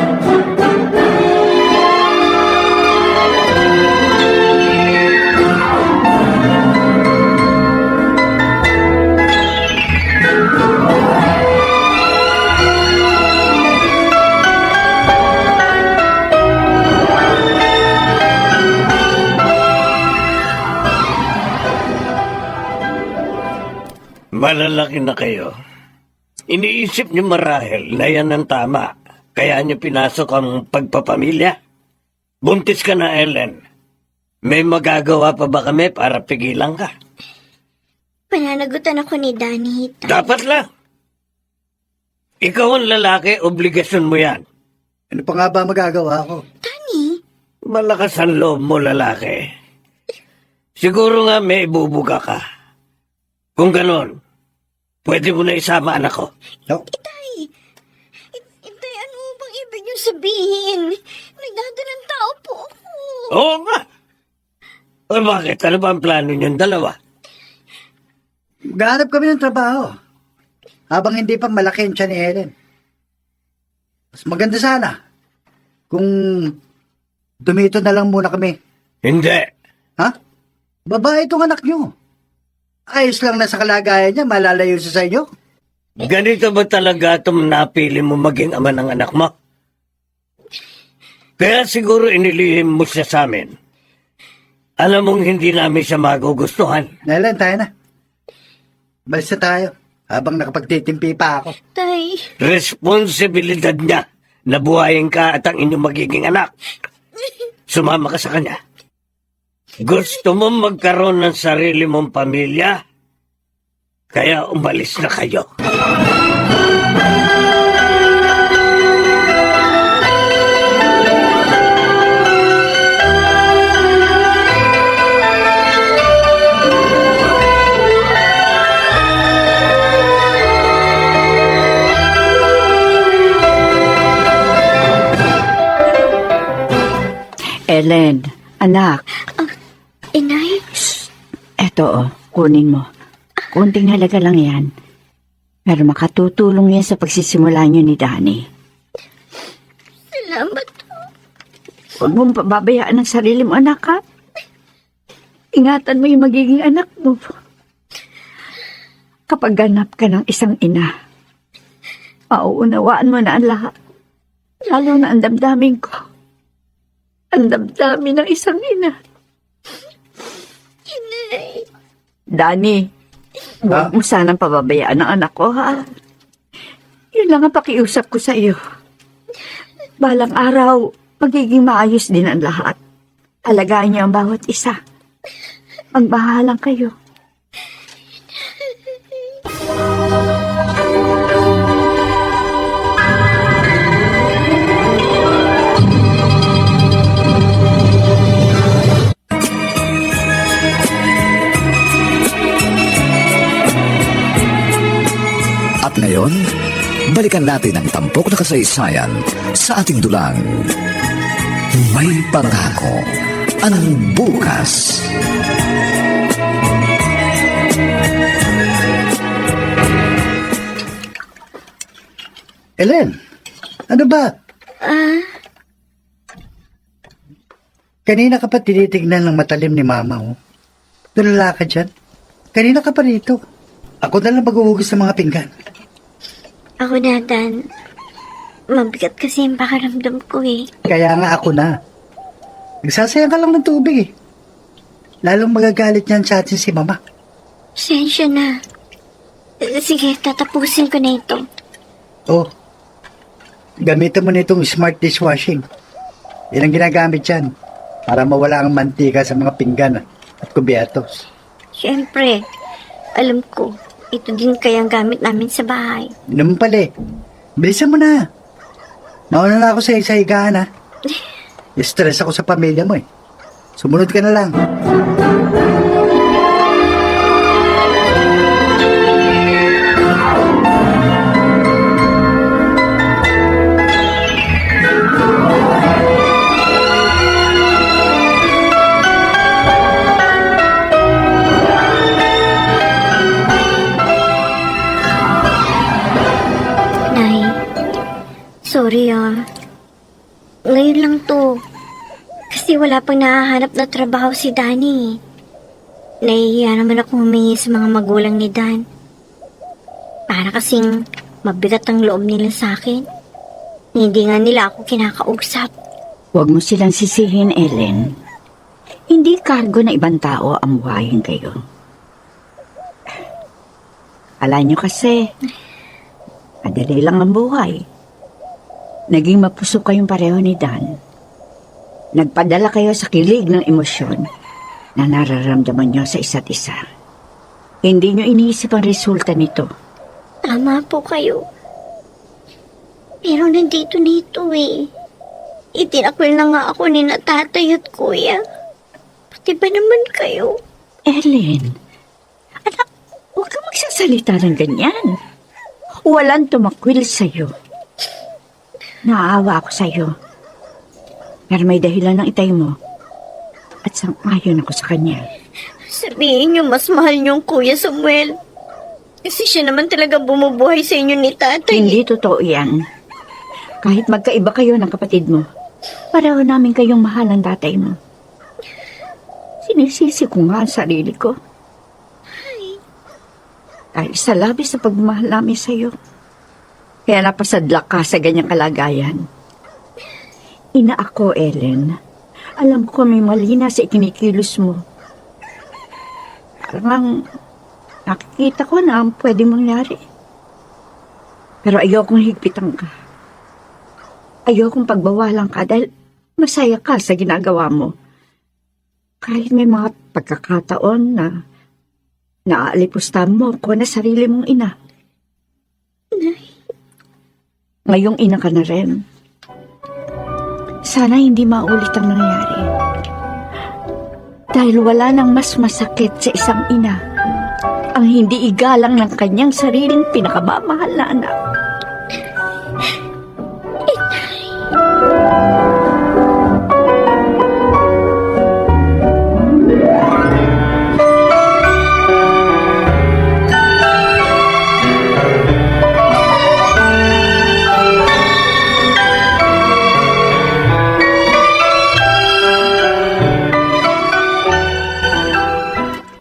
Malalaki na kayo. Iniisip niyo marahil na yan ang tama. Kaya niyo pinasok ang pagpapamilya. Buntis ka na, Ellen. May magagawa pa ba kami para pigilan ka? Pananagutan ako ni Danny. Dapat lang. Ikaw ang lalaki, obligasyon mo yan. Ano pa nga ba magagawa ko? Malakas ang loob mo, lalaki. Siguro nga may ibubuga ka. Kung ganon, pwede mo na isama anak ko. No? Itay, ano bang ibig niyong sabihin? Nagdadalang tao po ako. Oo nga. O bakit? Ano ba ang plano niyong dalawa? Maghanap kami ng trabaho. Habang hindi pa malaki ang tiyan ni Ellen. Mas maganda sana kung dumito na lang muna kami. Hindi. Ha? Babae itong anak nyo. Ayos lang na sa kalagayan niya, malalayo siya sa inyo. Ganito ba talaga itong napili mo maging ama ng anak mo? Kaya siguro inilihim mo siya sa amin. Alam mong hindi namin siya magugustuhan. Ellen, tayo na. Balis na tayo. Habang nakapagtitimpi pa ako. Tay, Responsibilidad niya na buhayin ka at ang inyong magiging anak. Sumama ka sa kanya. Gusto mo magkaroon ng sarili mong pamilya? Kaya umalis na kayo. Ellen, anak, inay, eto kunin mo. Kunting halaga lang yan. Pero makatutulong yan sa pagsisimula niyo ni Danny. salamat. Huwag mong pababayaan ang sarili mo, anak, ha? Ingatan mo yung magiging anak mo. Kapag ganap ka ng isang ina, mauunawaan mo na ang lahat. Lalo na ang damdamin ko. Ang damdamin ng isang ina. Inay, Danny, huwag mo sanang pababayaan ang anak ko, ha? Yun lang ang pakiusap ko sa iyo. Balang araw, magiging maayos din ang lahat. Alagaan niyo ang bawat isa. Magbahalang kayo. At ngayon, balikan natin ang tampok na kasaysayan sa ating dulang. May pangako ang bukas. Ellen, ano ba? Kanina ka pa tinitignan ng matalim ni Mama, oh. Tulala ka dyan. Kanina ka pa rito. Ako na lang maghuhugas ng mga pinggan. ako na, Dan. Mabigat kasi yung pakiramdam ko eh. Kaya nga ako na. Nagsasayang ka lang ng tubig eh. Lalong magagalit niyan sa atin si Mama. Sensya na. Sige, tatapusin ko na ito. Oh, gamitin mo na itong smart dishwashing. Yan ang ginagamit yan para mawala ang mantika sa mga pinggan at kubyertos. Siyempre, alam ko, ito din kayang gamit namin sa bahay. Yun naman pala eh. Bilisan mo na. Nauna na ako sa higaan ha. Stress ako sa pamilya mo eh. Sumunod ka na lang. Nay, sorry Ngayon lang to. Kasi wala pang nahahanap na trabaho si Danny. Nahihiya naman ako humingi sa mga magulang ni Dan. Para kasing mabigat ang loob nila sa akin. Hindi nga nila ako kinakausap. Huwag mo silang sisihin, Ellen. Hindi kargo na ibang tao ang buhayin kayo. Alam niyo kasi, madali lang ang buhay. Naging mapusok kayong pareho ni Dan. Nagpadala kayo sa kilig ng emosyon na nararamdaman niyo sa isa't isa. Hindi niyo iniisip ang resulta nito. Tama po kayo. Pero nandito eh. Itinakwil na nga ako ni na tatay at kuya. Pati ba naman kayo? Ellen, anak, huwag kang magsasalita ng ganyan. Walang tumakwil sa'yo. Naawa ako sa'yo. Pero may dahilan ng itay mo. At sang-ayon ako sa kanya. Sabihin niyo mas mahal niyong kuya Samuel. Kasi siya naman talaga bumubuhay sa inyo ni tatay. Hindi totoo yan. Kahit magkaiba kayo ng kapatid mo, pareho namin kayong mahal ng tatay mo. Sinisisi ko nga ang sarili ko. Dahil sa labis na pagmamahal namin sa'yo. Kaya napasadlak ka sa ganyang kalagayan. Ina ako, Ellen. Alam ko may mali na sa ikinikilos mo. Parang nakikita ko na ang pwedeng mangyari. Pero ayokong higpitan ka. Ayokong pagbawalan ka dahil masaya ka sa ginagawa mo. Kahit may mga pagkakataon na naalipusta mo ko na sarili mong ina. Ngayong ina ka na rin. Sana hindi maulit ang nangyari. Dahil wala nang mas masakit sa isang ina ang hindi igalang ng kanyang sariling pinakamamahal na anak.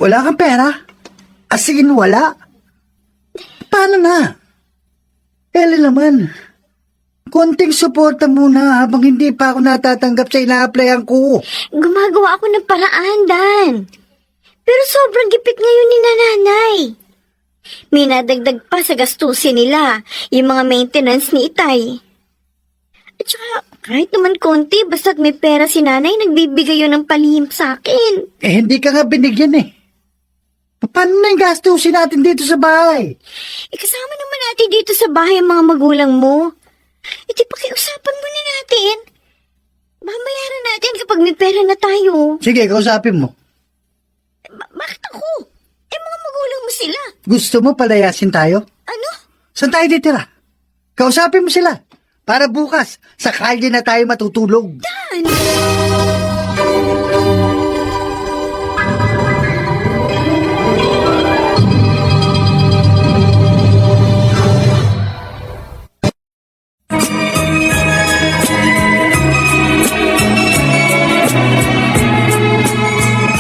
Wala kang pera? As in, wala? Paano na? Ellen naman, konting suporta muna habang hindi pa ako natatanggap sa ina-applyan ko. Gumagawa ako ng paraan, Dan. Pero sobrang gipit ngayon ni nanay. May nadagdag pa sa gastusin nila, yung mga maintenance ni Itay. At saka, kahit naman konti, basta't may pera si nanay, nagbibigay yun ng palihim sa akin. Eh, hindi ka nga binigyan eh. Paano na yung gastusin natin dito sa bahay? Kasama naman natin dito sa bahay ang mga magulang mo. Di pakiusapan muna natin. Mamayaran natin kapag may pera na tayo. Sige, kausapin mo. Bakit ako? Mga magulang mo sila. Gusto mo palayasin tayo? Ano? Saan tayo titira? Kausapin mo sila. Para bukas, sa kalye na tayo matutulog. Dan!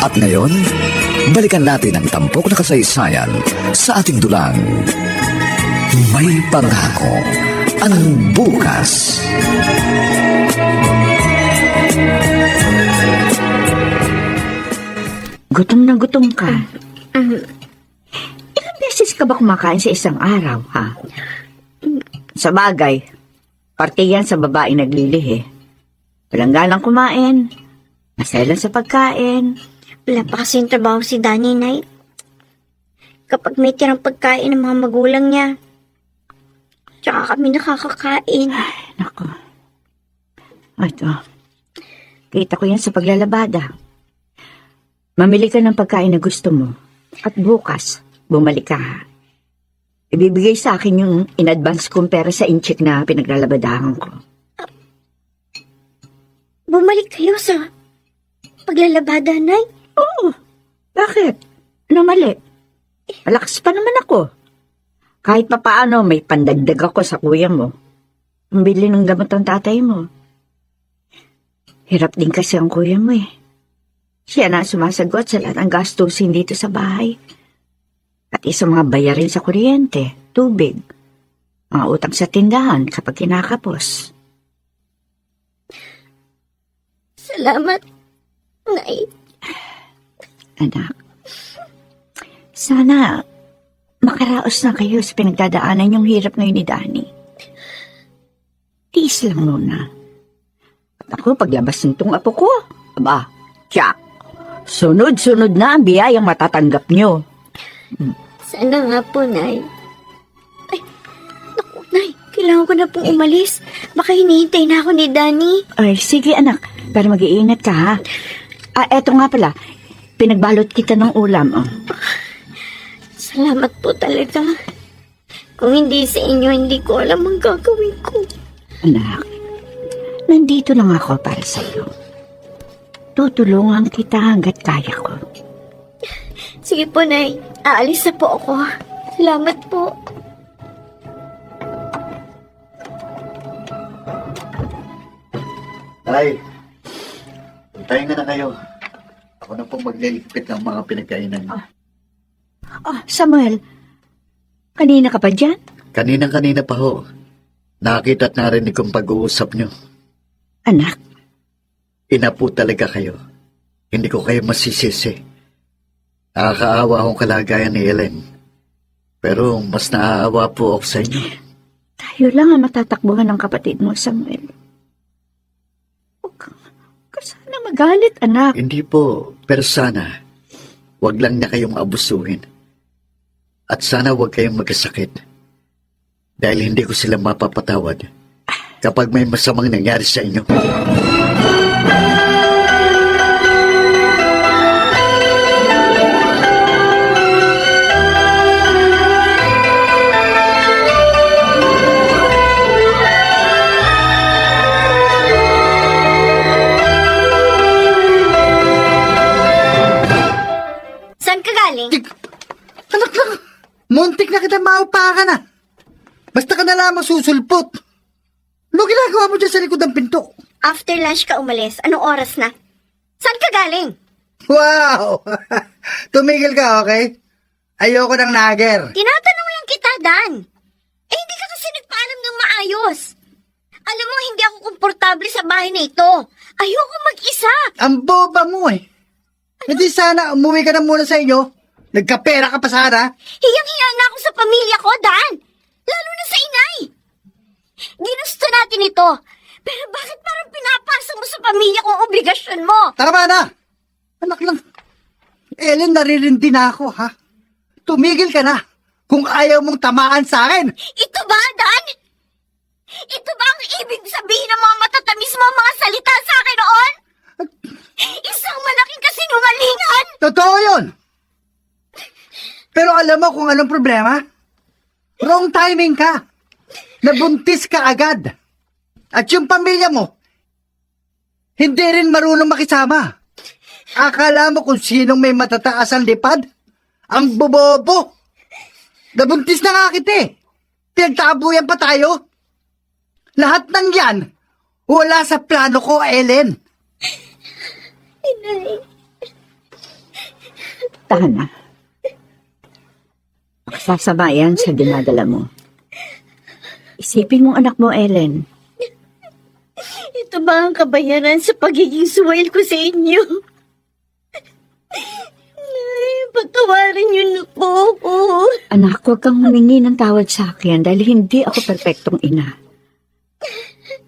At ngayon, balikan natin ang tampok na kasaysayan sa ating dulang. May pangako ang bukas. Gutom na gutom ka. Ilang beses ka ba kumakain sa isang araw, ha? Sa bagay, parte yan sa babae naglilihi. Walang ganang kumain, masaya lang sa pagkain. Wala pa kasing trabaho si Danny, Nay. Kapag may tirang pagkain ng mga magulang niya, tsaka kami nakakakain. Nako. Ito. Kita ko yan sa paglalabada. Mamili ka ng pagkain na gusto mo. At bukas, bumalik ka, ha? Ibibigay sa akin yung in-advance kong pera sa incheck na pinaglalabadahan ko. Bumalik kayo sa paglalabada, Nay? Oo. Bakit? Ano mali? Malakas pa naman ako. Kahit papaano, may pandagdag ako sa kuya mo. Ang bili ng gamot ng tatay mo. Hirap din kasi ang kuya mo eh. Siya na sumasagot sa lahat ng gastusin dito sa bahay. Pati sa mga bayarin sa kuryente, tubig, mga utang sa tindahan kapag kinakapos. Salamat, Nay. Anak, sana makaraos na kayo sa pinagdadaanan yung hirap ngayon ni Danny. Tiis lang muna. At ako, paglabas nitong apo ko, aba, tiyak, sunod-sunod na ang biyayang matatanggap nyo. Sana nga po, Nay. Ay, naku, Nay, kailangan ko na pong umalis. Baka hinihintay na ako ni Danny. Ay, sige anak, pero mag-iingat ka ha. Eto nga pala, pinagbalot kita ng ulam. Oh. Salamat po talaga. Kung hindi sa inyo, hindi ko alam ang gagawin ko. Anak, nandito lang ako para sa iyo. Tutulungan kita hanggat kaya ko. Sige po, Nay. Aalis na po ako. Salamat po. Tay, tayo na kayo. Ako na pong magliligpit ng mga pinagkainan niyo. Samuel, kanina ka pa dyan? Kanina pa ho. Nakakita at narinig kong pag-uusap niyo. Anak, Ina po talaga kayo. Hindi ko kayo masisisi. Nakakaawa akong kalagayan ni Ellen. Pero mas naaawa po ako sa inyo. tayo lang ang matatakbuhan ng kapatid mo, Samuel. Huwag ka sana magalit, anak. Hindi po, pero sana, wag lang na kayong abusuhin. At sana wag kayong magkasakit. Dahil hindi ko sila mapapatawad kapag may masamang nangyari sa inyo. Saan ka galing? Anak lang, muntik na kita maupakan na. Basta ka na lamang susulpot. Ano ginagawa mo dyan sa likod ng pinto? After lunch ka umalis. Anong oras na? Saan ka galing? Wow! Tumigil ka, okay? Ayoko ng nager. Tinatanong lang kita, Dan. Eh, hindi ka kasi nagpaalam ng maayos. Alam mo, hindi ako komportable sa bahay na ito. Ayoko mag-isa. Ang boba mo eh. Hindi sana umuwi ka na muna sa inyo. Nagkapera ka pa sana. Hiyang-hiya na ako sa pamilya ko, Dan. Lalo na sa inay. Ginusto natin ito. Pero bakit parang pinapasa mo sa pamilya kong obligasyon mo? Tama na! Anak lang. Ellen, naririndi na ako, ha? Tumigil ka na kung ayaw mong tamaan sa akin. Ito ba, Dan? Ito ba ang ibig sabihin ng mga matatamis mo mga salita sa akin noon? Isang malaking kasinungalingan! Totoo yun! Pero alam mo kung anong problema? Wrong timing ka. Nabuntis ka agad. At yung pamilya mo, hindi rin marunong makisama. Akala mo kung sinong may matataas ang lipad? Ang bobobo! Nabuntis na nga kita eh. Pinagtabuyan pa tayo. Lahat ng yan, wala sa plano ko, Ellen. Inay, Tana. Sasama yan sa dinadala mo. Isipin mong anak mo, Ellen. ito ba ang kabayaran sa pagiging suwail ko sa inyo? Nay, patawarin niyo na po ako. Anak, huwag kang humingi ng tawad sa akin dahil hindi ako perpektong ina.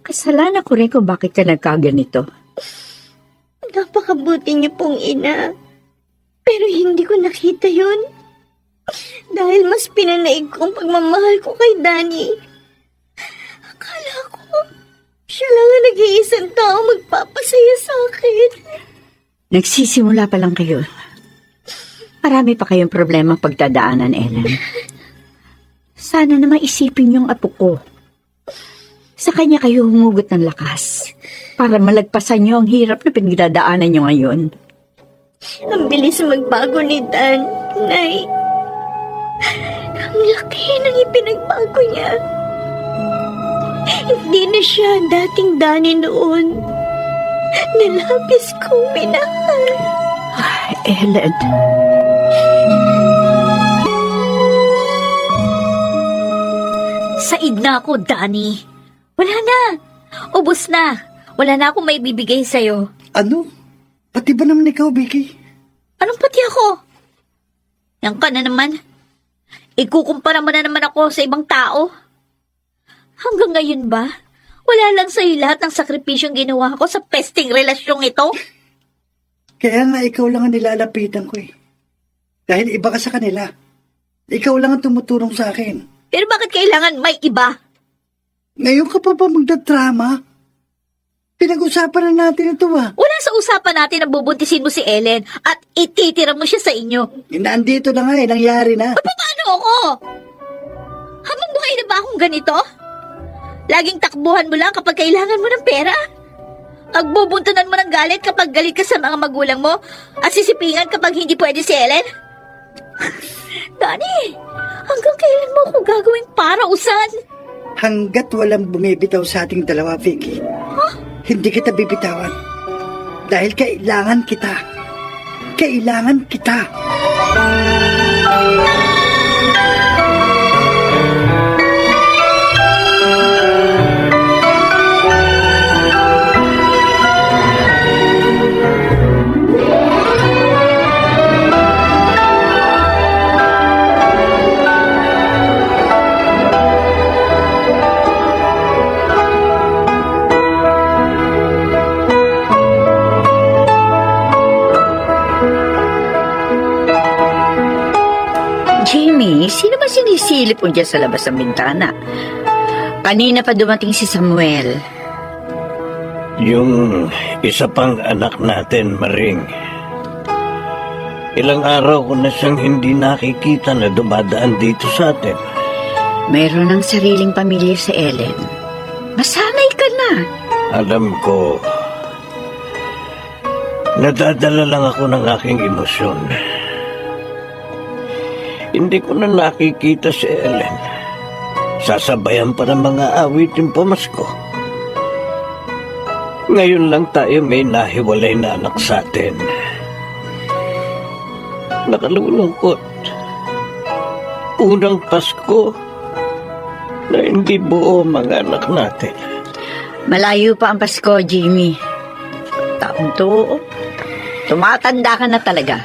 Kasalanan ko rin kung bakit ka nagkaganito. Napakabuti niyo pong ina. Pero hindi ko nakita yun. Dahil mas pinanaig ko ang pagmamahal ko kay Danny. Akala ko, siya lang ang nag-iisang tao magpapasaya sa akin. Nagsisimula pa lang kayo. Marami pa kayong problema pagdadaanan, Ellen. Sana na maisipin yung apo ko. Sa kanya kayo humugot ng lakas para malagpasan niyo ang hirap na pinagdadaanan niyo ngayon. Ang bilis magbago ni Dan, Nay. Ang laki ng ipinagbago niya. Hindi na siya ang dating Danny noon. Nalabis kong minahal. Ellen. Said na ako, Danny. Wala na. Ubus na. Wala na akong may bibigay sa'yo. Ano? Pati ba naman ikaw, Vicky? Anong pati ako? Yan ka na naman. Ikukumpara mo na naman ako sa ibang tao. Hanggang ngayon ba? Wala lang sa'yo lahat ng sakripisyong ginawa ko sa pesting relasyong ito? Kaya nga ikaw lang ang nilalapitan ko eh. Dahil iba ka sa kanila. Ikaw lang ang tumutulong sa akin. Pero bakit kailangan may iba? Ngayon ka pa ba magdadrama? Pinag-usapan na natin ito ah. Wala sa usapan natin na bubuntisin mo si Ellen at ititira mo siya sa inyo. Nandito na nga eh, nangyari na. Paano ako? Habang buhay na ba akong ganito? Laging takbuhan mo lang kapag kailangan mo ng pera? Agbubuntunan mo ng galit kapag galit ka sa mga magulang mo at sisipingan kapag hindi pwede si Ellen? Danny, Hanggang kailan mo ako gagawing parausan? Hanggat walang bumibitaw sa ating dalawa, Vicky, hindi kita bibitawan. Dahil kailangan kita. Kailangan kita. Jimmy, sino ba sinisilip mo dyan sa labas ng bintana? Kanina pa dumating si Samuel. Yung isa pang anak natin, Maring. Ilang araw ko na siyang hindi nakikita na dumadaan dito sa atin. Mayroon ng sariling pamilya si Ellen. Masanay ka na. Alam ko, nadadala lang ako ng aking emosyon. Hindi ko na nakikita si Ellen. Sasabayan pa ng mga awiting pamasko. Ngayon lang tayo may nahiwalay na anak sa atin. Nakalulungkot. Unang Pasko na hindi buo mga anak natin. Malayo pa ang Pasko, Jimmy. Taong to, tumatanda ka na talaga.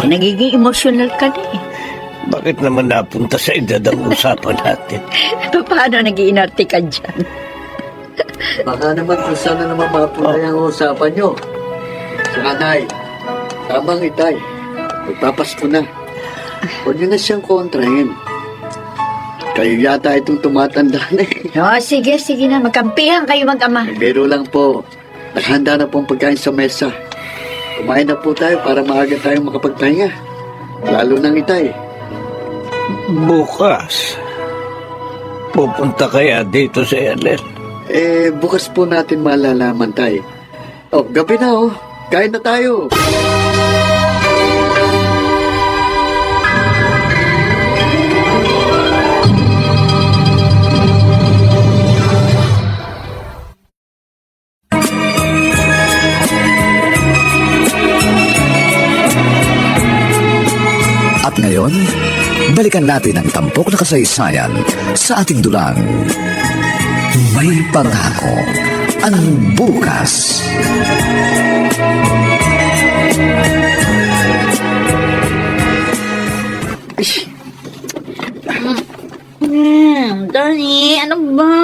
Nagiging emotional ka na eh. Bakit naman napunta sa edad ang usapan natin? Paano nag-iinarte ka dyan? Baka naman kung sana naman mapunay ang usapan nyo. Saka, Nay, tamang itay. Magpapasko na. Huwag nyo na siyang kontrahin. Kayo yata itong tumatanda na eh. Oh, sige na. Magkampihan kayo mag-ama. Biro lang po. Nakahanda na po ang pagkain sa mesa. Kumain na po tayo para maaga tayong makapagpahinga. Lalo nang itay. Bukas, pupunta kaya dito sa Ellen? Bukas po natin malalaman tayo. Oh, gabi na oh. Kain na tayo. At ngayon, balikan natin ang tampok na kasaysayan sa ating dulang. May pangako ang bukas. Dani, ano ba?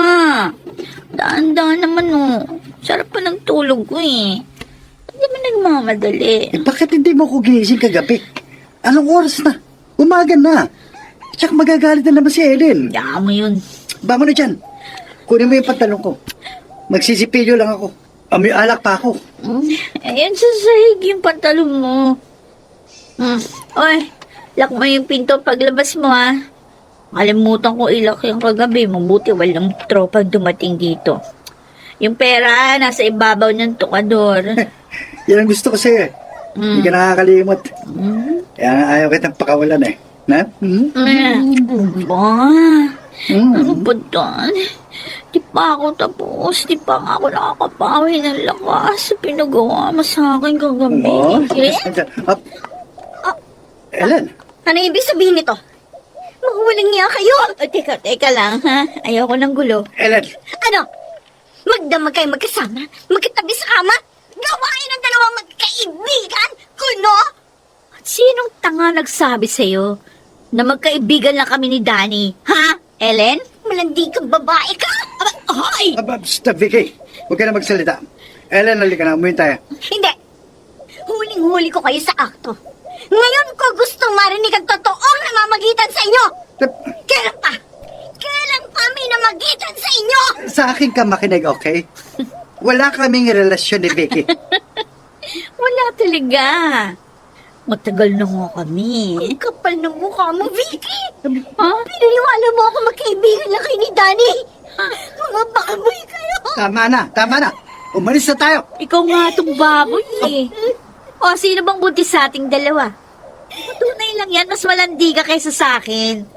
Daan-daan naman oh. Sarap pa ng tulog ko eh. Hindi mo nagmamadali. Bakit hindi mo ko ginising kagabi? Anong oras na? Umaga na. Tsaka magagalit na naman si Ellen. Diyan mo yun. Bangon na dyan. Kunin mo yung pantalon ko. Magsisipilyo lang ako. Amoy alak pa ako. Ayan sa sahig yung pantalon mo. Oy, lock mo yung pinto paglabas mo ha. Kalimutan ko ilak yung kagabi. Mabuti walang tropa dumating dito. Yung pera, nasa ibabaw ng tukador. Yan ang gusto ko sa'yo eh. Hindi ka nakakalimot. Kaya nga ayaw kitang pakawalan eh. Na? Ba? Ano ba doon? Di pa ako tapos. Di pa nga ako nakakapawi ng lakas sa pinagawa mo sa akin kagabi. Oo. Ellen, Ano ibig sabihin nito? Magwalang niya kayo! Teka lang ha. Ayoko ng gulo. Ellen. Ano? Magdamag kayo magkasama? Magkatabi sa kama? Gawain ng dalawang magkaibigan? Kuno? Sinong tanga nagsabi sa'yo na magkaibigan lang kami ni Danny? Ha, Ellen? Malandi kang babae ka! Hoy! Stop, Vicky. Huwag ka na magsalita. Ellen, halika na. Umuwi tayo. Hindi. Huling-huli ko kayo sa akto. Ngayon ko gustong marinig ang totoong namamagitan sa inyo! Kailan pa? Kailan pa may namagitan sa inyo? Sa akin ka makinig, okay? Wala kaming relasyon ni Vicky. Wala talaga. Matagal na nga kami. Ang kapal ng mukha mo, Vicky! Ha? Pinaniwala mo ako magkaibigan lang kayo ni Danny! Mga baboy kayo! Tama na. Umalis na tayo. Ikaw nga itong baboy eh. O, sino bang buntis sa ating dalawa? Patunay lang yan, mas malandi ka kaysa sa akin.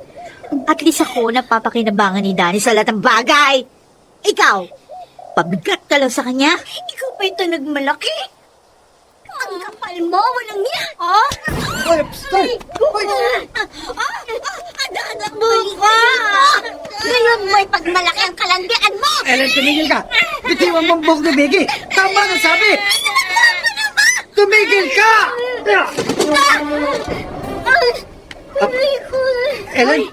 At least ako napapakinabangan ni Danny sa lahat ng bagay. Ikaw, pabigat ka lang sa kanya. Ikaw pa ito nagmalaki. Ang kapal mo, walang yan. Hoy, stay! Hoy! Anak mo ka! Ngayon mo'y pagmalaki ang kalandian mo! Ellen, tumigil ka! Bitiwan mo ang buhok ni Vicky! Tama na sabi! Tumigil ka! Aray ko! Ellen!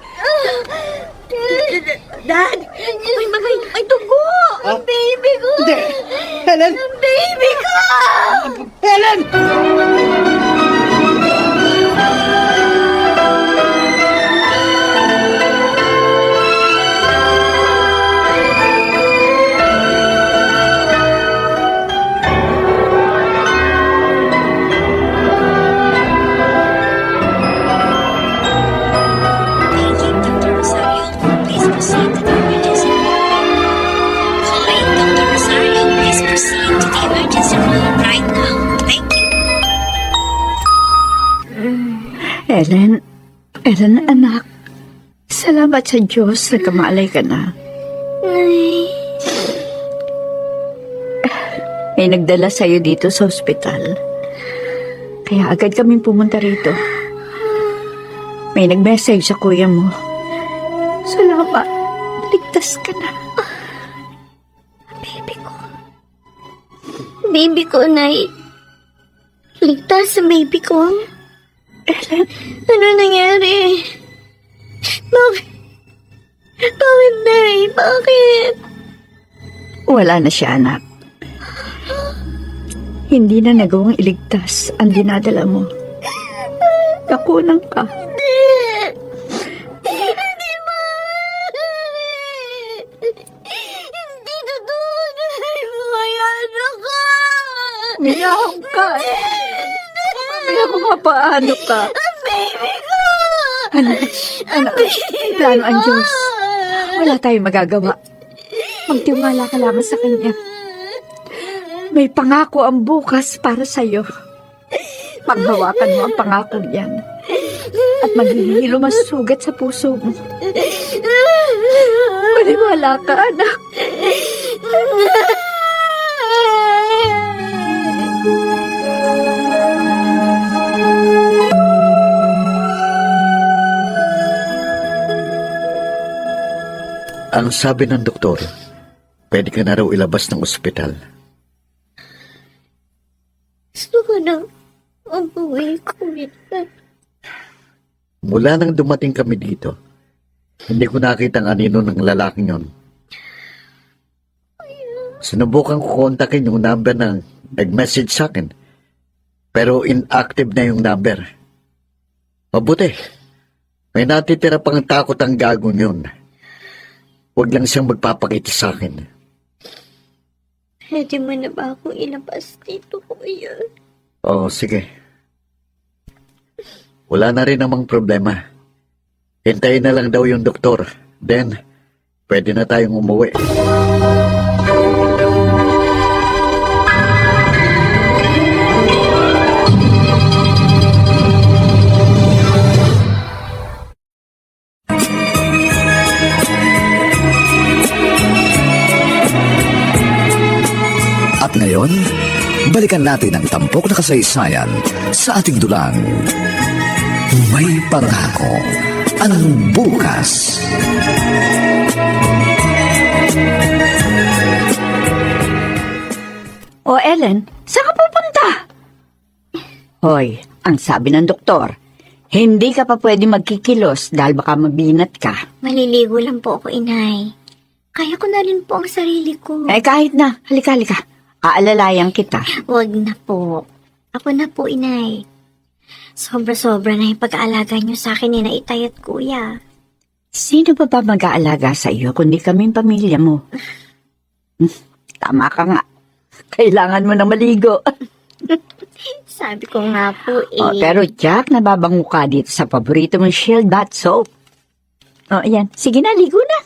Dad, may dugo. Ah? Baby ko! Hindi! Ellen! Baby ko! Ellen! Paging Dr. Rosario, please proceed to the emergency room. Calling Dr. Rosario, please proceed to the emergency room right now. Thank you. Ellen, anak. Salamat sa Diyos na kamalay ka na. May nagdala sa'yo dito sa ospital. Kaya agad kaming pumunta rito. May nag-message sa kuya mo. Salamat. Ligtas ka na. Baby ko, Nay. Ligtas sa baby ko. Ellen, Ano nangyari? Bakit? Bakit, Nay? Bakit? wala na siya, anak. Hindi na nagawang iligtas ang dinadala mo. Nakunan ka. Hindi mo! Hindi totoo, Nay. Kaya na ka! Umiyak ka. Umiyak ko nga paano ka. Baby ko! Anak, plano ang Diyos. Wala tayong magagawa. Magtiwala ka lamang sa Kanya. May pangako ang bukas para sa'yo. Paghawakan mo ang pangako niyan. At maghihilo ang sugat sa puso mo. Maniwala ka, anak. Ang sabi ng doktor, pwede ka na raw ilabas ng ospital. Gusto ko nang umuwi, Kuya. Mula nang dumating kami dito, hindi ko nakita ang anino ng lalaking yon. Sinubukan ko kontakin yung number na nag-message sa akin, pero inactive na yung number. Mabuti, may natitira pang takot ang gagong yun. Huwag lang siyang magpapakita sa akin. Pwede mo na ba akong ilabas dito, Kuya? Oo, sige. Wala na rin namang problema. Hintayin na lang daw yung doktor. Then, pwede na tayong umuwi. At ngayon, balikan natin ang tampok na kasaysayan sa ating dulang. May pangako ang bukas. O Ellen, saan ka pupunta? Hoy, ang sabi ng doktor, hindi ka pa pwede magkikilos dahil baka mabinat ka. Maliligo lang po ako, Inay. Kaya ko na rin po ang sarili ko. Eh kahit na, halika. Aalalayan kita. Huwag na po. Ako na po, Inay. Sobra-sobra na yung pag-aalaga niyo sa akin ni na Itay at Kuya. Sino ba mag-aalaga sa iyo kundi kaming pamilya mo? Tama ka nga. Kailangan mo na maligo. Sabi ko nga po Oh, pero Jack, nababango ka dito sa paborito mong Shield Bath Soap. Oh, ayan. Sige na, ligo na.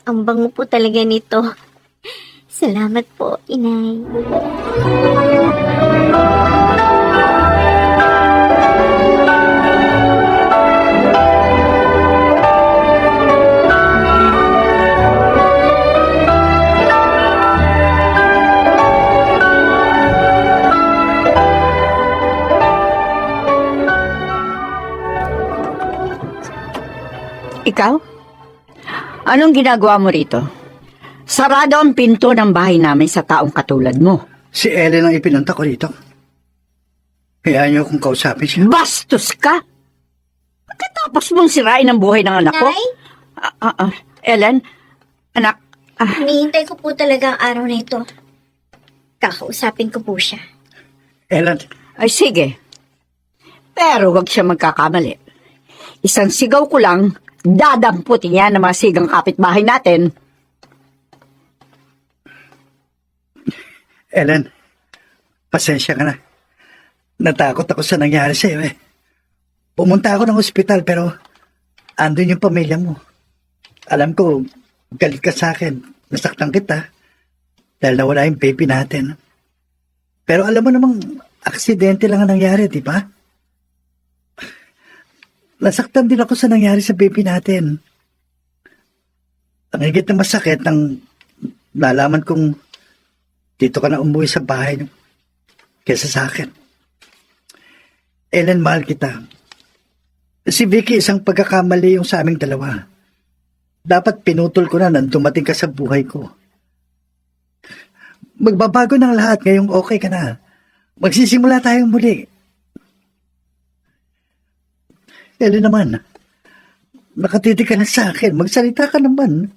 Ang bango po talaga nito. Salamat po, Inay. Ikaw? Anong ginagawa mo rito? Sarado ang pinto ng bahay namin sa taong katulad mo. Si Ellen ang ipinunta ko dito. Hayaan niyo kung kausapin siya. Bastos ka! Pagkatapos mong sirain ang buhay ng anak ko? Nay? Ellen, anak, Hinihintay ko po talaga ang araw na ito. Kakausapin ko po siya. Ellen, ay sige. Pero huwag siya magkakamali. Isang sigaw ko lang, dadamputin niya ng mga sigang kapitbahay natin. Ellen, pasensya ka na. Natakot ako sa nangyari sa'yo eh. Pumunta ako ng ospital pero andun yung pamilya mo. Alam ko, galit ka sa akin. Nasaktan kita dahil nawala yung baby natin. Pero alam mo namang aksidente lang ang nangyari, di ba? Nasaktan din ako sa nangyari sa baby natin. Ang higit na masakit nang nalaman kong dito ka na umuwi sa bahay kesa sa akin. Ellen, mahal kita. Si Vicky, isang pagkakamali yung sa aming dalawa. Dapat pinutol ko na nang dumating ka sa buhay ko. Magbabago ng lahat ngayong okay ka na. Magsisimula tayong muli. Ellen naman, nakatitig ka na sa akin. Magsalita ka naman.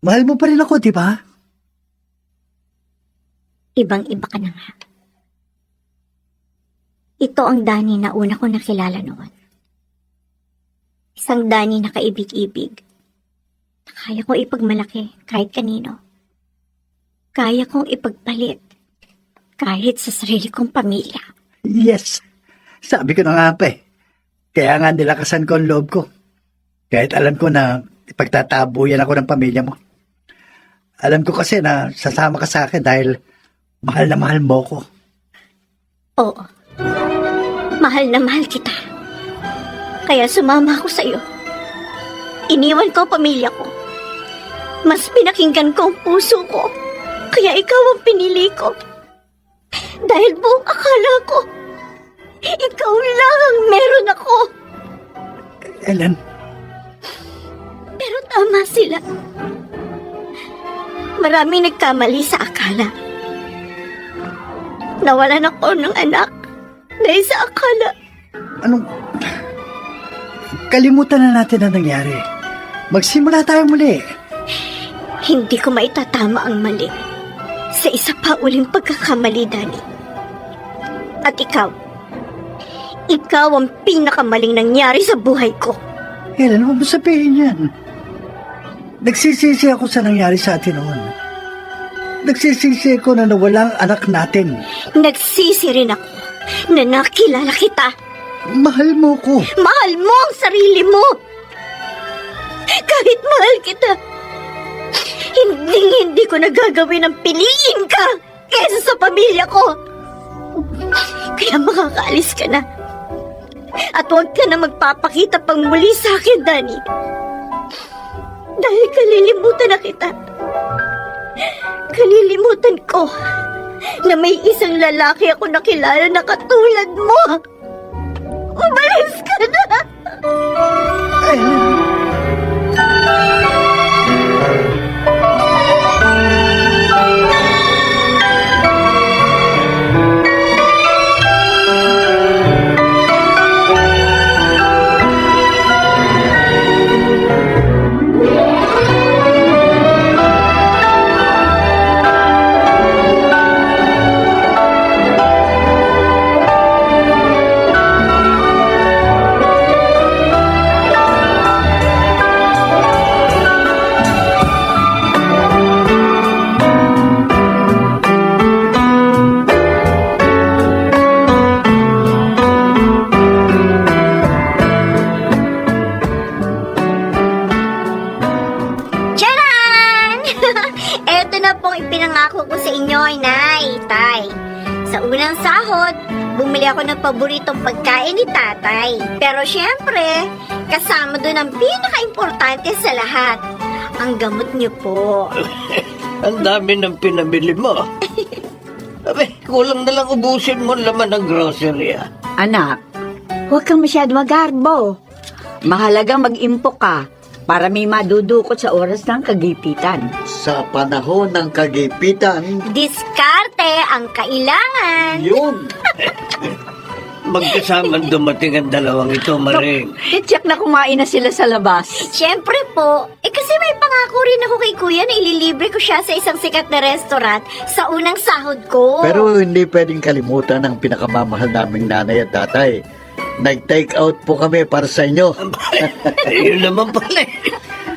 Mahal mo pa rin ako, di ba? Ibang-iba ka na nga. Ito ang Danny na una ko nakilala noon. Isang Danny na kaibig-ibig. Kaya kong ipagmalaki kahit kanino. Kaya kong ipagpalit kahit sa sarili kong pamilya. Yes. Sabi ko na nga pa eh. Kaya nga nilakasan ko ang loob ko. Kahit alam ko na ipagtatabuyan ako ng pamilya mo. Alam ko kasi na sasama ka sa akin dahil mahal na mahal mo ko. Oo. Mahal na mahal kita. Kaya sumama ako sa'yo. Iniwan ko ang pamilya ko. Mas pinakinggan ko ang puso ko. Kaya ikaw ang pinili ko. Dahil buong akala ko, ikaw lang ang meron ako. Ellen, Pero tama sila. Maraming nagkamali sa akala. Nawalan ako ng anak dahil sa akala. anong... Kalimutan na natin ang nangyari. Magsimula tayo muli. Hindi ko maitatama ang mali sa isa pa uling pagkakamali, Danny. At ikaw ang pinakamaling nangyari sa buhay ko. Ellen, huwag mo sabihin yan. Nagsisisi ako sa nangyari sa atin noon. Nagsisisi ako na nawalang anak natin. Nagsisi rin ako na nakilala kita. Mahal mo ko. Mahal mo ang sarili mo. Kahit mahal kita, hindi ko nagagawin ang piliin ka kaysa sa pamilya ko. Kaya makakaalis ka na. At huwag ka na magpapakita pang muli sa akin, Danny. Dahil kalilimutan na kita. Kalilimutan ko na may isang lalaki ako nakilala na katulad mo. Umalis ka na! Ellen. Tcharan! Eto na pong ipinangako ko sa inyo, Nay, Tay. Sa unang sahod, bumili ako ng paboritong pagkain ni Tatay. Pero syempre, kasama doon ang pinaka-importante sa lahat. Ang gamot niyo po. Ang dami ng pinabili mo. Abe, kulang na lang ubusin mo ang laman ng grocery, ah. Anak, huwag kang masyado magarbo. Mahalagang mag-impok ka para may madudukot sa oras ng kagipitan. Sa panahon ng kagipitan, Diskarte ang kailangan. yun. Magkasamang dumating ang dalawang ito, Maring. Tityak na kumain na sila sa labas. Siyempre po, kasi may pangako rin ako kay kuya na ililibre ko siya sa isang sikat na restaurant sa unang sahod ko. Pero hindi pwedeng kalimutan ang pinakamamahal naming nanay at tatay. Nag-take out po kami para sa inyo. Ayun naman pala.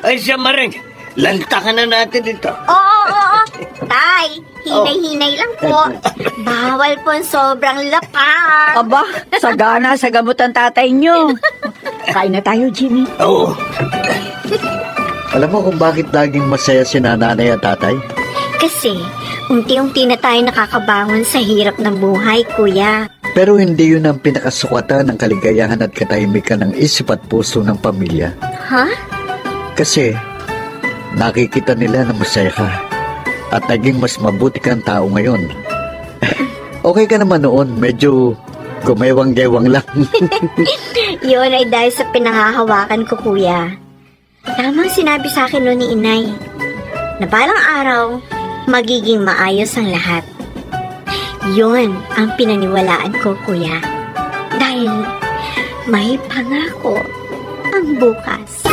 Ay siya, Maring. Lanta ka na natin dito. Oo. Tay, hinay-hinay lang po. Bawal po ang sobrang lapang. Aba, sagana sa gamot ang tatay nyo. Kain na tayo, Jimmy. Oo. Alam mo kung bakit laging masaya si nanay at tatay? Kasi, unti-unti na tayo nakakabangon sa hirap ng buhay, kuya. Pero hindi yun ang pinakasukatan ng kaligayahan at katahimikan ng isip at puso ng pamilya. Ha? Kasi nakikita nila na masaya ka at naging mas mabuti kang tao ngayon. Okay ka naman noon, medyo gumewang-gewang lang. Yun ay dahil sa pinangahawakan ko, kuya. Tamang sinabi sa akin noon ni inay, na balang araw, magiging maayos ang lahat. Yun ang pinaniwalaan ko, kuya. Dahil may pangako ang bukas.